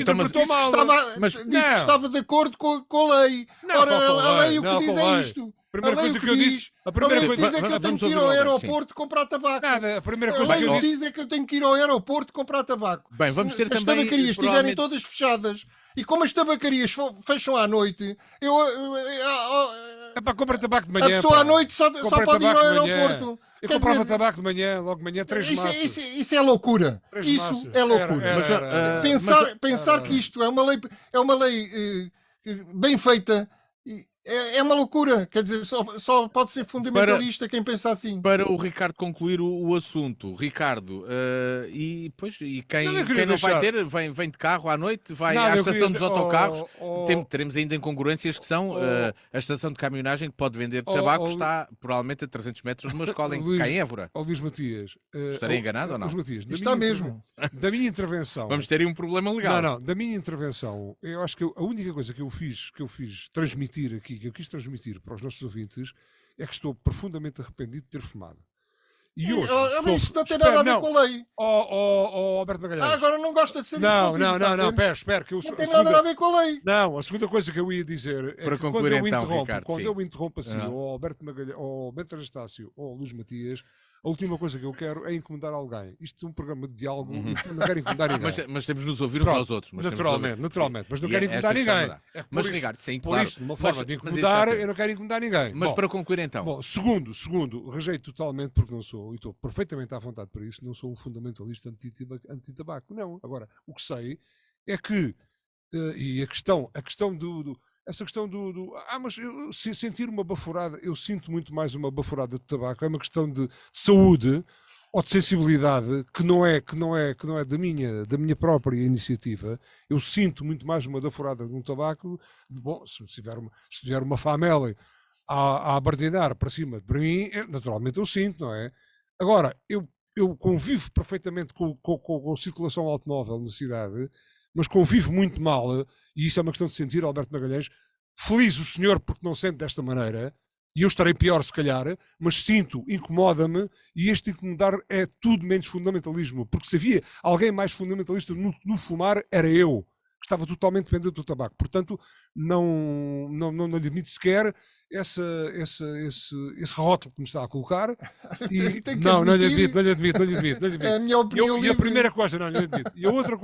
de acordo com a lei. Ora, a lei o que diz é isto. A primeira coisa que eu disse... A primeira coisa é que eu tenho que ir ao aeroporto comprar tabaco. Nada, a primeira coisa que eu disse... é que eu tenho que ir ao aeroporto comprar tabaco. Bem, vamos ter também... Se as tabacarias estiverem todas fechadas... E como as tabacarias fecham à noite, é para comprar tabaco de manhã. A pessoa à noite só pode ir ao aeroporto. Eu comprava tabaco de manhã, logo de manhã, 3 maços. Isso é loucura. Isso é loucura. Pensar que isto é uma lei bem feita. É uma loucura, quer dizer, só pode ser fundamentalista quem pensa assim. Para o Ricardo concluir o assunto, Ricardo, quem não vai ter, vem de carro à noite, vai à estação dos autocarros, teremos ainda incongruências que são a estação de caminhonagem que pode vender tabaco, está provavelmente a 300 metros de uma escola cá em Évora. Luís Matias. Estarei enganado ou não? Luís Matias, está mesmo. Da minha intervenção... Vamos ter aí um problema legal. Não, da minha intervenção, eu acho que a única coisa que eu fiz transmitir aqui, que eu quis transmitir para os nossos ouvintes, é que estou profundamente arrependido de ter fumado. E hoje... Isso não tem nada a ver com a lei. Alberto Magalhães. Agora não gosta de ser Não, espera. Não tem nada a ver com a lei. Não, a segunda coisa que eu ia dizer é para que quando eu interrompo assim, ou Alberto Magalhães, ou Bento Anastácio, ou Luís Matias, a última coisa que eu quero é incomodar alguém. Isto é um programa de diálogo, não quero incomodar ninguém. Mas temos de nos ouvir uns aos outros. Naturalmente, mas não quero incomodar ninguém. Mas, Ricardo, sim, claro. Por isso, de uma forma de incomodar, eu não quero incomodar ninguém. Mas para concluir então. Bom, segundo, rejeito totalmente porque não sou, e estou perfeitamente à vontade para isso, não sou um fundamentalista anti-tabaco. Não. Agora, o que sei é que, e a questão essa questão mas eu sentir uma baforada, eu sinto muito mais uma baforada de tabaco, é uma questão de saúde ou de sensibilidade que não é da minha própria iniciativa. Eu sinto muito mais uma baforada de um tabaco. Bom, se tiver uma família a abardinar para cima de mim, naturalmente eu sinto, não é? Agora, eu convivo perfeitamente com a circulação automóvel na cidade, mas convivo muito mal, e isso é uma questão de sentir, Alberto Magalhães. Feliz o senhor porque não sente desta maneira, e eu estarei pior se calhar, mas sinto, incomoda-me, e este incomodar é tudo menos fundamentalismo, porque se havia alguém mais fundamentalista no fumar, era eu, que estava totalmente dependente do tabaco. Portanto, não admito sequer esse rótulo que me está a colocar. Não lhe admito. É a minha opinião. E a primeira coisa, não lhe admito. E a outra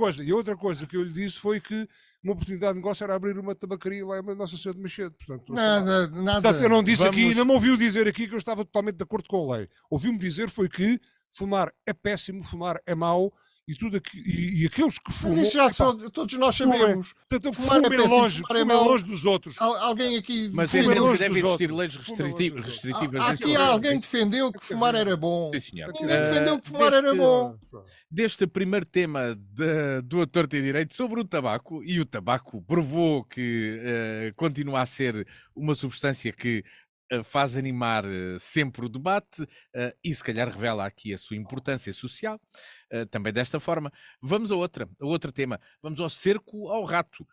coisa que eu lhe disse foi que uma oportunidade de negócio era abrir uma tabacaria lá em Nossa Senhora de Machado. Portanto, Nada, portanto, eu não disse aqui, Vamos- ainda me ouviu dizer aqui que eu estava totalmente de acordo com a lei. Ouviu-me dizer foi que fumar é péssimo, fumar é mau, e aqueles que Mas fumam. isso já epá, todos nós fumem. sabemos. Portanto, Fumar é fumem péssimo, longe, fumar é fumem mau. longe dos outros. Alguém aqui Mas Fumem defendeu. longe deve dos existir outros. leis Fumem longe dos outros. restritivas Há nesse aqui sentido. alguém defendeu que fumar era bom. Sim, senhor. Ninguém defendeu que fumar era bom. Deste primeiro tema do Ator Tem Direito sobre o tabaco, e o tabaco provou que continua a ser uma substância que faz animar sempre o debate e se calhar revela aqui a sua importância social, também desta forma. Vamos a outro tema. Vamos ao cerco ao rato.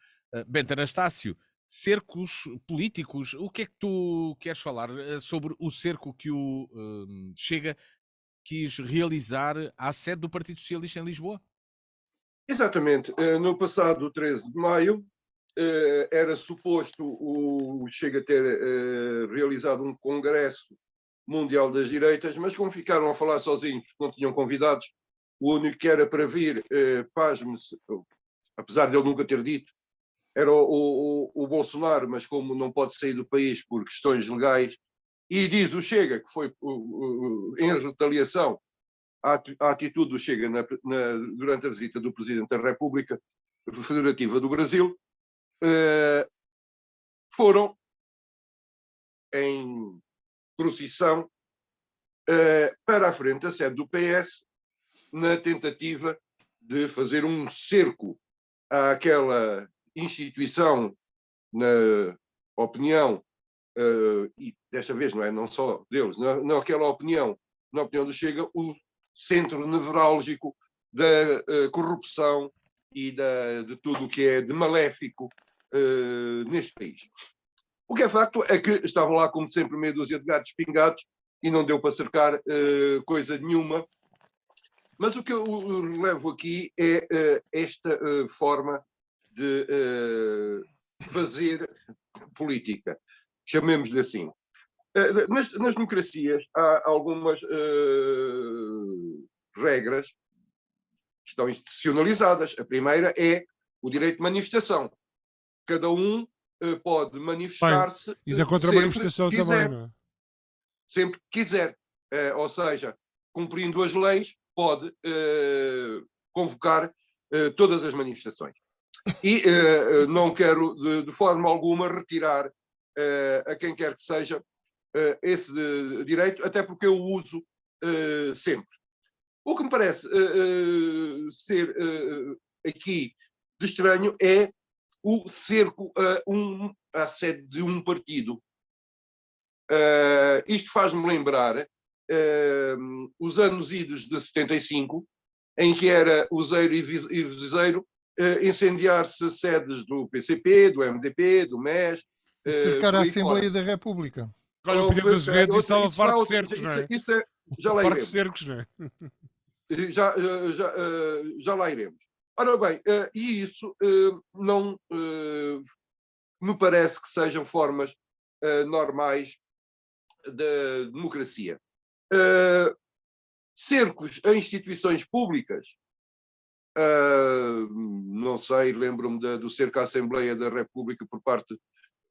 Bento Anastácio, cercos políticos. O que é que tu queres falar sobre o cerco que o Chega quis realizar à sede do Partido Socialista em Lisboa? Exatamente. No passado 13 de maio, era suposto o Chega ter realizado um congresso mundial das direitas, mas como ficaram a falar sozinhos, não tinham convidados, o único que era para vir, pasme-se, apesar de ele nunca ter dito, era o Bolsonaro, mas como não pode sair do país por questões legais, e diz o Chega que foi em retaliação à atitude do Chega durante a visita do Presidente da República Federativa do Brasil, foram em procissão para a frente da sede do PS, na tentativa de fazer um cerco àquela instituição, na opinião, e desta vez não só deles, naquela opinião, na opinião do Chega, o centro nevrálgico da corrupção e de tudo o que é de maléfico neste país. O que é facto é que estavam lá, como sempre, meia dúzia de gatos pingados e não deu para cercar coisa nenhuma. Mas o que eu relevo aqui é esta forma de fazer política, chamemos-lhe assim. Nas democracias há algumas regras que estão institucionalizadas. A primeira é o direito de manifestação. Cada um pode manifestar-se E da contra-manifestação também, não é? sempre que quiser. Ou seja, cumprindo as leis, pode convocar todas as manifestações. E não quero de forma alguma retirar a quem quer que seja esse direito, até porque eu o uso sempre. O que me parece ser aqui de estranho é o cerco à sede de um partido. Isto faz-me lembrar os anos idos de 75, em que era useiro e viseiro incendiar-se sedes do PCP, do MDP, do MES. Cercar a Assembleia da República. Olha, o Pinheiro Azevedo estava farto de cercos, não é? Isso já lá Farto de iremos. cercos, não é? Já lá iremos. Ora bem, e isso não me parece que sejam formas normais da democracia. Cercos a instituições públicas, não sei, lembro-me do cerco à Assembleia da República por parte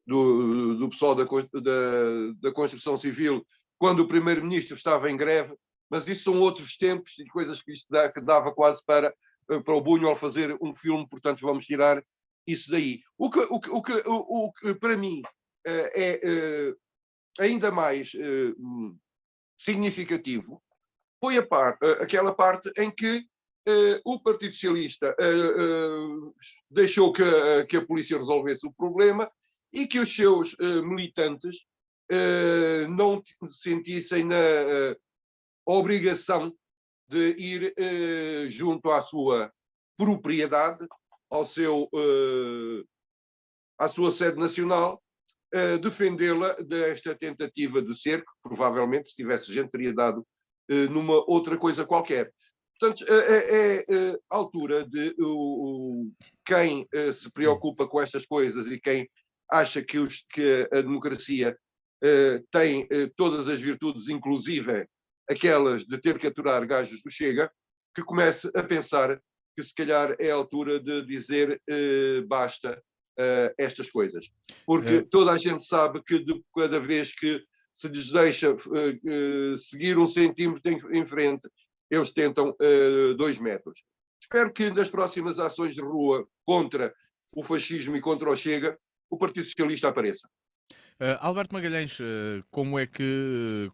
do pessoal da Construção Civil, quando o Primeiro-Ministro estava em greve, mas isso são outros tempos e coisas que dava quase para o Buñuel fazer um filme, portanto vamos tirar isso daí. O que para mim é ainda mais significativo foi aquela parte em que o Partido Socialista deixou que a polícia resolvesse o problema e que os seus militantes não sentissem na obrigação de ir junto à sua propriedade, à sua sede nacional, defendê-la desta tentativa de cerco. Provavelmente, se tivesse gente, teria dado numa outra coisa qualquer. Portanto, é a altura de quem se preocupa com estas coisas e quem acha que a democracia tem todas as virtudes, inclusive aquelas de ter que aturar gajos do Chega, que comece a pensar que se calhar é a altura de dizer basta estas coisas. Porque toda a gente sabe que de cada vez que se lhes deixa seguir 1 centímetro em frente, eles tentam 2 metros. Espero que nas próximas ações de rua contra o fascismo e contra o Chega, o Partido Socialista apareça. Alberto Magalhães, como é que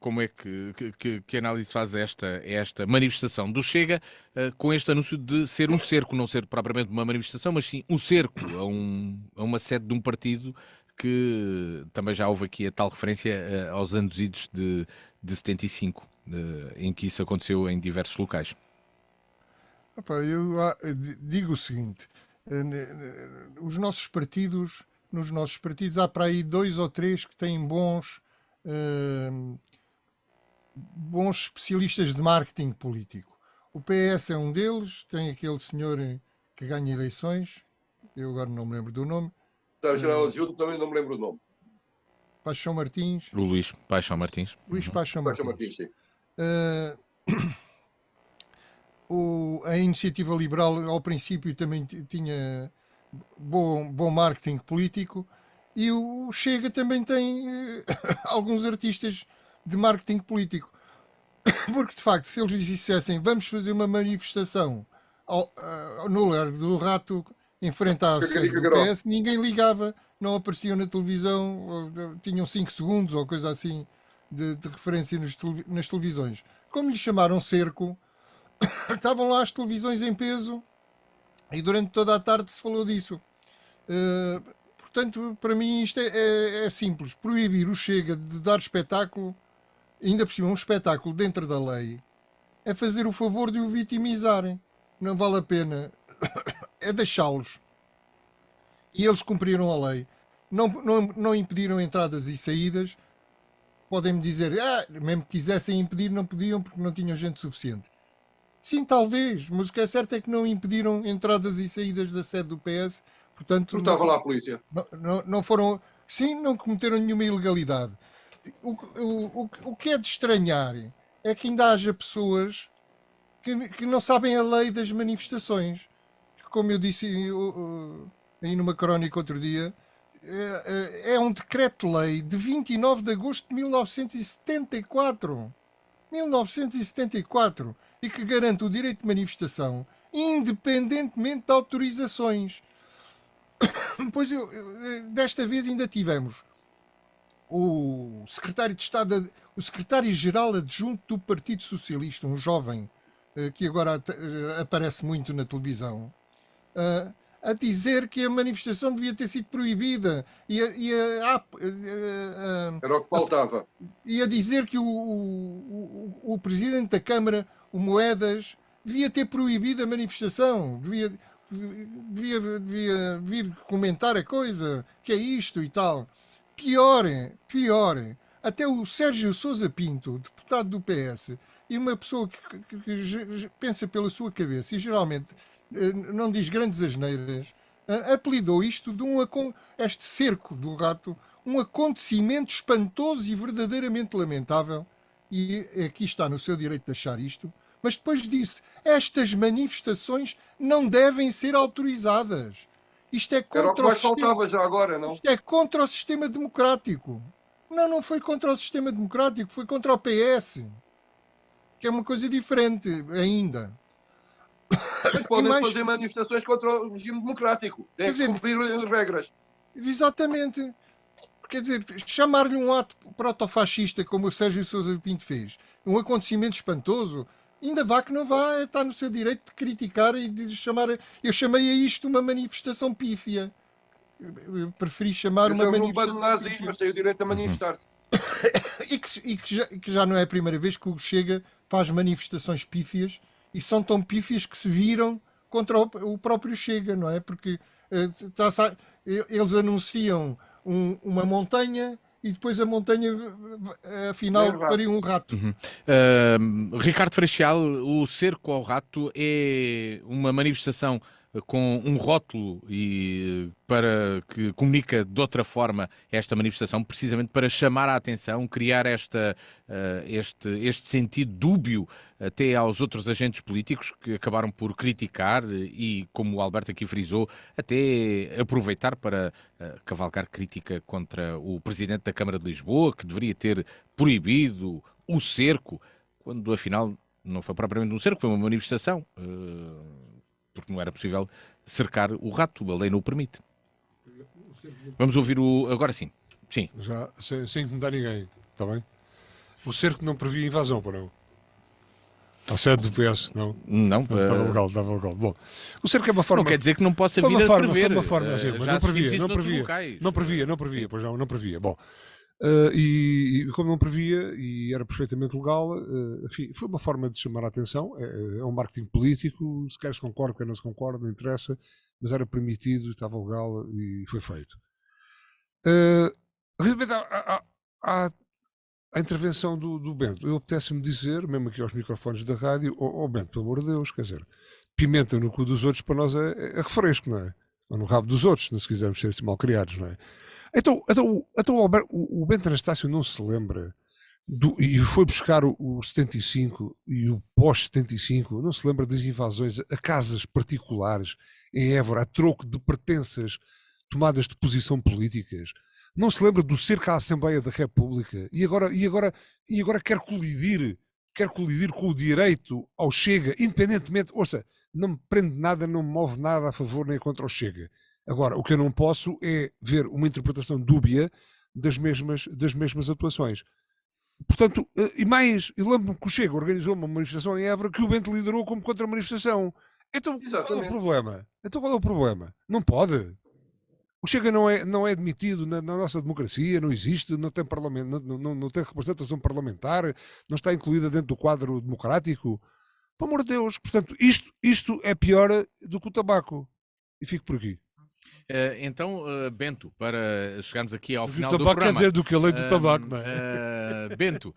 análise faz esta manifestação do Chega com este anúncio de ser um cerco, não ser propriamente uma manifestação, mas sim um cerco a uma sede de um partido que também já houve aqui a tal referência aos anos idos de 75, em que isso aconteceu em diversos locais? Eu digo o seguinte, nos nossos partidos há para aí 2 ou 3 que têm bons especialistas de marketing político. O PS é um deles, tem aquele senhor que ganha eleições, eu agora não me lembro do nome. Secretário-Geral Adjunto, também não me lembro o nome. Paixão Martins. O Luís Paixão Martins. Luís Paixão Martins. Martins, sim. A Iniciativa Liberal, ao princípio, também tinha bom marketing político, e o Chega também tem alguns artistas de marketing político. Porque, de facto, se eles dissessem vamos fazer uma manifestação no Largo do Rato, em frente à sede do PS, ninguém ligava, não apareciam na televisão, tinham 5 segundos ou coisa assim de referência nas televisões. Como lhe chamaram cerco, estavam lá as televisões em peso e durante toda a tarde se falou disso. Portanto, para mim isto é simples. Proibir o Chega de dar espetáculo, ainda por cima um espetáculo dentro da lei, é fazer o favor de o vitimizarem. Não vale a pena. É deixá-los. E eles cumpriram a lei. Não impediram entradas e saídas. Podem-me dizer, mesmo que quisessem impedir, não podiam porque não tinham gente suficiente. Sim, talvez, mas o que é certo é que não impediram entradas e saídas da sede do PS. Portanto, não estava lá a polícia. Não foram. Sim, não cometeram nenhuma ilegalidade. O que é de estranhar é que ainda haja pessoas que não sabem a lei das manifestações. Como eu disse aí numa crónica outro dia, é um decreto-lei de 29 de agosto de 1974. 1974. E que garante o direito de manifestação independentemente de autorizações. Pois desta vez ainda tivemos o secretário de Estado, o secretário-geral adjunto do Partido Socialista, um jovem que agora aparece muito na televisão, a dizer que a manifestação devia ter sido proibida era o que faltava. E a dizer que o presidente da Câmara, o Moedas, devia ter proibido a manifestação, devia vir comentar a coisa, que é isto e tal. Pior, até o Sérgio Sousa Pinto, deputado do PS, e uma pessoa que pensa pela sua cabeça e geralmente não diz grandes asneiras, apelidou isto de este cerco do rato, um acontecimento espantoso e verdadeiramente lamentável, e aqui está no seu direito de achar isto, mas depois disse, estas manifestações não devem ser autorizadas. Isto é contra era o que mais faltava já agora, não? Isto é contra o sistema democrático. Não foi contra o sistema democrático, foi contra o PS. Que é uma coisa diferente ainda. Mas podem fazer manifestações contra o regime democrático. Tem que cumprir as regras. Exatamente. Quer dizer, chamar-lhe um ato protofascista, como o Sérgio Sousa Pinto fez, um acontecimento espantoso, ainda vá que não vá, está no seu direito de criticar e de chamar. Eu chamei a isto uma manifestação pífia. Eu preferi chamar uma manifestação pífia. Mas tem o direito a manifestar-se. E que já não é a primeira vez que o Chega faz manifestações pífias, e são tão pífias que se viram contra o próprio Chega, não é? Porque eles anunciam uma montanha e depois a montanha, afinal, faria um rato. Ricardo Freixal, o cerco ao rato é uma manifestação com um rótulo e para que comunica de outra forma esta manifestação, precisamente para chamar a atenção, criar este sentido dúbio até aos outros agentes políticos que acabaram por criticar e, como o Alberto aqui frisou, até aproveitar para cavalgar crítica contra o Presidente da Câmara de Lisboa, que deveria ter proibido o cerco, quando afinal não foi propriamente um cerco, foi uma manifestação, porque não era possível cercar o rato, a lei não o permite. Vamos ouvir agora sim. Sim. Já, sem incomodar ninguém, está bem? O cerco não previa invasão, para não? A sede do PS, não? Não, Estava legal, estava legal. Bom, o cerco é uma forma... Não quer dizer que não possa foi vir uma a forma, prever. Foi uma forma, assim, mas já não previa, assistimos não isso noutros previa, locais. não previa, pois não previa. Bom, e como não previa e era perfeitamente legal, enfim, foi uma forma de chamar a atenção. É um marketing político, se quer se concorda, quer não se concorda, não interessa, mas era permitido, estava legal e foi feito. Relativamente à intervenção do Bento, eu apetece-me dizer, mesmo aqui aos microfones da rádio, Bento, pelo amor de Deus, quer dizer, pimenta no cu dos outros para nós é refresco, não é? Ou no rabo dos outros, se quisermos ser assim mal criados, não é? Então o Bento Anastácio não se lembra e foi buscar o 75 e o pós-75, não se lembra das invasões a casas particulares em Évora, a troco de pertenças tomadas de posição políticas. Não se lembra do cerco à Assembleia da República e agora quer colidir com o direito ao Chega, independentemente, ouça, não me prende nada, não me move nada a favor nem contra o Chega. Agora, o que eu não posso é ver uma interpretação dúbia das mesmas atuações. Portanto, e lembro-me que o Chega organizou uma manifestação em Évora que o Bento liderou como contra-manifestação. Então, qual é o problema? Não pode. O Chega não é admitido na nossa democracia, não existe, não tem parlamento, não tem representação parlamentar, não está incluída dentro do quadro democrático. Pelo amor de Deus. Portanto, isto é pior do que o tabaco. E fico por aqui. Então, Bento, para chegarmos aqui ao final do programa... quer dizer do que a lei do tabaco, não é? Bento,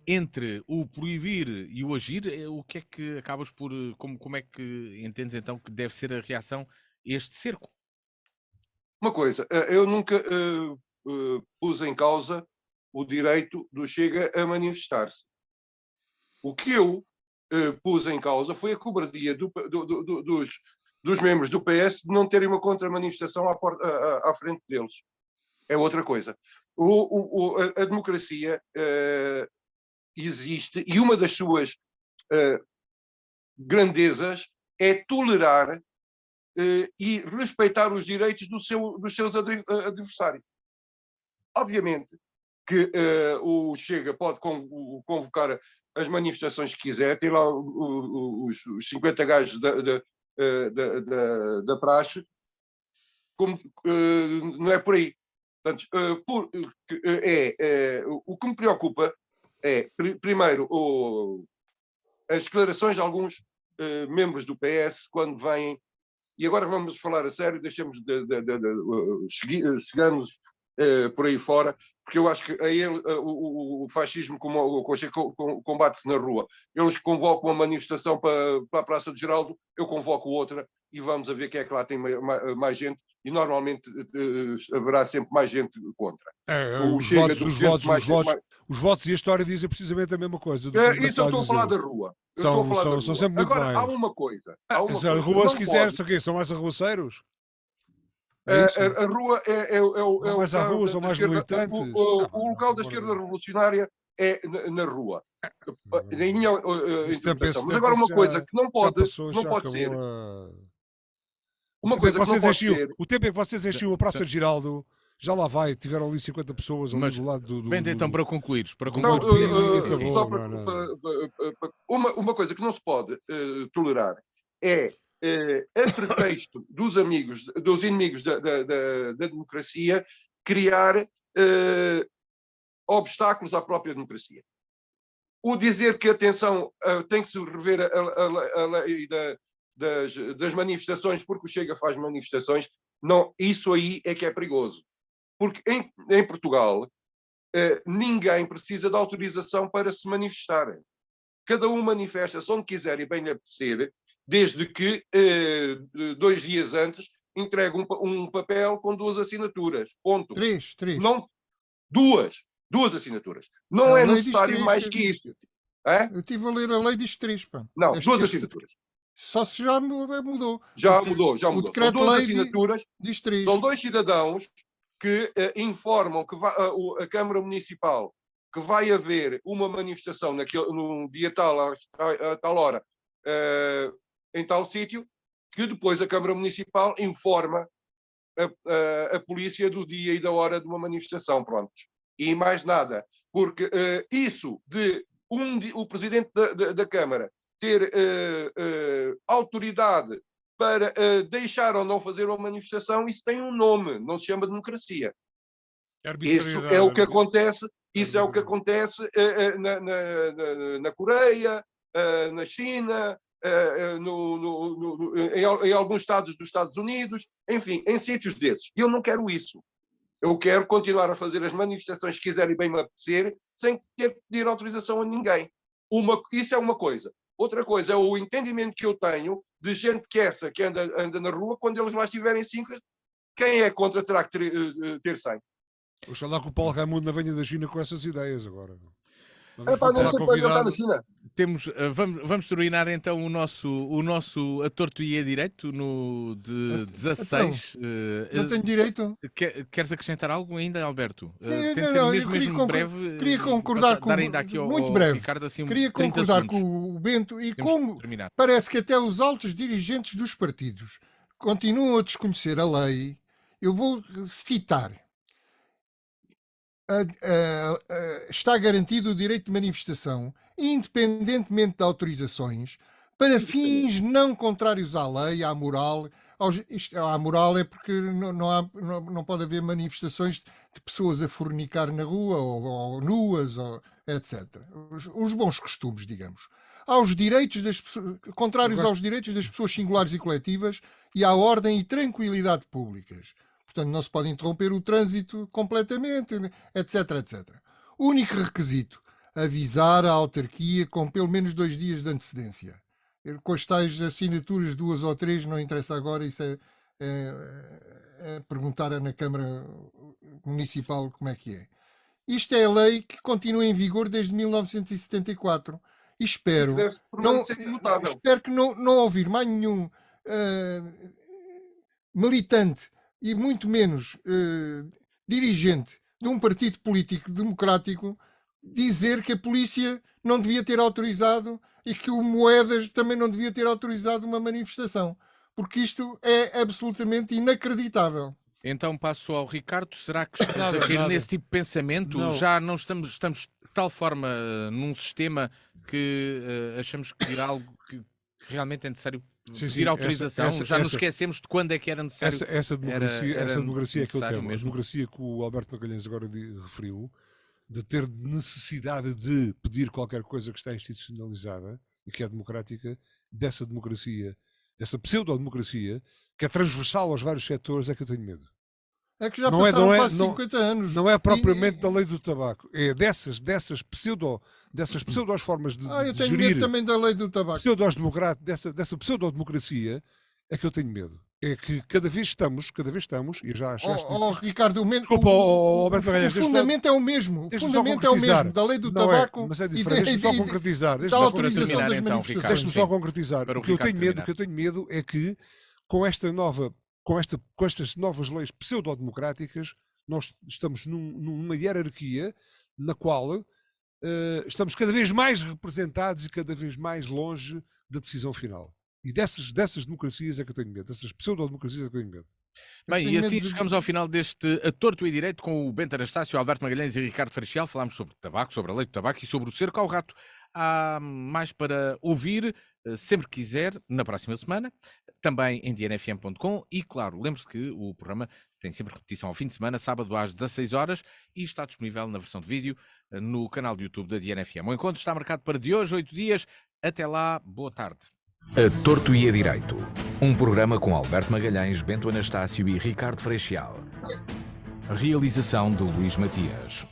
entre o proibir e o agir, o que é que acabas por... Como é que entendes então que deve ser a reação a este cerco? Uma coisa, eu nunca pus em causa o direito do Chega a manifestar-se. O que eu pus em causa foi a cobardia dos membros do PS de não terem uma contra-manifestação à frente deles. É outra coisa. A democracia existe e uma das suas grandezas é tolerar e respeitar os direitos dos seus adversários. Obviamente que o Chega pode convocar as manifestações que quiser, tem lá os 50 gajos da praxe, como, não é por aí. Portanto, o que me preocupa é, primeiro, as declarações de alguns membros do PS quando vêm. E agora vamos falar a sério, deixemos sigamos por aí fora, porque eu acho que o fascismo combate-se na rua. Eles convocam uma manifestação para a Praça de Geraldo, eu convoco outra e vamos a ver quem é que lá tem mais gente e normalmente haverá sempre mais gente contra. Os votos e a história dizem precisamente a mesma coisa. Isso eu estou a falar da rua. São sempre muito Agora, mais. há uma coisa. A rua, se quiser, são mais arruaceiros? A rua é mais à rua, são mais militantes. O local da esquerda revolucionária é na rua. Na minha interpretação. Mas agora uma coisa que não pode ser. Uma coisa que não pode ser. O tempo em que vocês enchiam a Praça de Giraldo, já lá vai, tiveram ali 50 pessoas ali do lado do... Bento, então, para concluir. Uma coisa que não se pode tolerar é a pretexto dos inimigos da democracia, criar obstáculos à própria democracia. O dizer que, atenção, tem que se rever a lei das manifestações, porque o Chega faz manifestações, não, isso aí é que é perigoso. Porque em Portugal, ninguém precisa de autorização para se manifestar. Cada um manifesta-se onde quiser e bem lhe apetecer, desde que 2 dias antes entregue um papel com 2 assinaturas. Ponto. 3. Não, 2 assinaturas. Não A é lei diz necessário 3. mais que isso. É? Eu estive a ler a lei, diz 3. Pá. Não, 2 assinaturas. Só se já mudou. Já Porque mudou. O São decreto-lei 2 assinaturas. diz 3. São 2 cidadãos que informam que a Câmara Municipal que vai haver uma manifestação num dia tal, a tal hora, em tal sítio, que depois a Câmara Municipal informa a polícia do dia e da hora de uma manifestação, prontos. E mais nada. Porque isso de o Presidente da Câmara ter autoridade para deixar ou não fazer uma manifestação, isso tem um nome, não se chama democracia. Isso é o que acontece, na Coreia, na China, em alguns estados dos Estados Unidos, enfim, em sítios desses. Eu não quero isso. Eu quero continuar a fazer as manifestações que quiser e bem me apetecer, sem ter que pedir autorização a ninguém. Isso é uma coisa. Outra coisa é o entendimento que eu tenho de gente que anda na rua, quando eles lá estiverem 5, quem é contra terá que ter 100. Oxalá que o Paulo Raimundo não venha da China com essas ideias agora. Vamos terminar então o nosso a torto e a direito no de 16. Não tenho direito. Queres acrescentar algo ainda, Alberto? Sim, Tem de ser mesmo breve. Queria concordar com ainda aqui muito breve. Ricardo, assim, Queria concordar com o Bento e como parece que até os altos dirigentes dos partidos continuam a desconhecer a lei, eu vou citar. Está garantido o direito de manifestação, independentemente de autorizações, para fins não contrários à lei, à moral. À moral é porque não pode haver manifestações de pessoas a fornicar na rua ou nuas, etc. Os bons costumes, digamos. Aos direitos das pessoas, contrários aos direitos das pessoas singulares e coletivas e à ordem e tranquilidade públicas. Portanto, não se pode interromper o trânsito completamente, etc, etc. O único requisito, avisar a autarquia com pelo menos 2 dias de antecedência. Com as tais assinaturas, 2 ou 3, não interessa agora, isso é perguntar na Câmara Municipal como é que é. Isto é a lei que continua em vigor desde 1974. E espero que não ouvir mais nenhum militante e muito menos dirigente de um partido político democrático dizer que a polícia não devia ter autorizado e que o Moedas também não devia ter autorizado uma manifestação, porque isto é absolutamente inacreditável. Então passo ao Ricardo. Será que estamos a cair nesse tipo de pensamento? Não. Já não estamos de tal forma num sistema que achamos que ir algo que realmente é necessário pedir autorização? Já nos esquecemos de quando é que era necessário. Essa democracia é que eu temo. A democracia que o Alberto Magalhães agora referiu, de ter necessidade de pedir qualquer coisa que está institucionalizada e que é democrática, dessa democracia, dessa pseudo-democracia, que é transversal aos vários setores, é que eu tenho medo. É que já passaram quase 50 anos. Não é propriamente da lei do tabaco. É dessas pseudo formas de eu tenho gerir, medo também da lei do tabaco. Dessa pseudo-democracia é que eu tenho medo. É que cada vez estamos, e já achaste Ricardo, Alberto Magalhães, o fundamento é o mesmo. O fundamento é o mesmo, da lei do tabaco. Mas é diferente, deixa-me só concretizar. Deixa-me só concretizar. O que eu tenho medo é que com estas novas leis pseudo-democráticas, nós estamos numa hierarquia na qual estamos cada vez mais representados e cada vez mais longe da decisão final. E dessas democracias é que eu tenho medo, dessas pseudo-democracias é que eu tenho medo. Bem, e assim chegamos ao final deste A Torto e Direito com o Bento Anastácio, Alberto Magalhães e Ricardo Freixal. Falámos sobre tabaco, sobre a lei do tabaco e sobre o cerco ao rato. Há mais para ouvir, sempre que quiser, na próxima semana, também em dnfm.com e, claro, lembre-se que o programa tem sempre repetição ao fim de semana, sábado às 16 horas e está disponível na versão de vídeo no canal de YouTube da DNFM. O encontro está marcado para de hoje, 8 dias. Até lá, boa tarde. A Torto e a Direito. Um programa com Alberto Magalhães, Bento Anastácio e Ricardo Freixal. Realização de Luís Matias.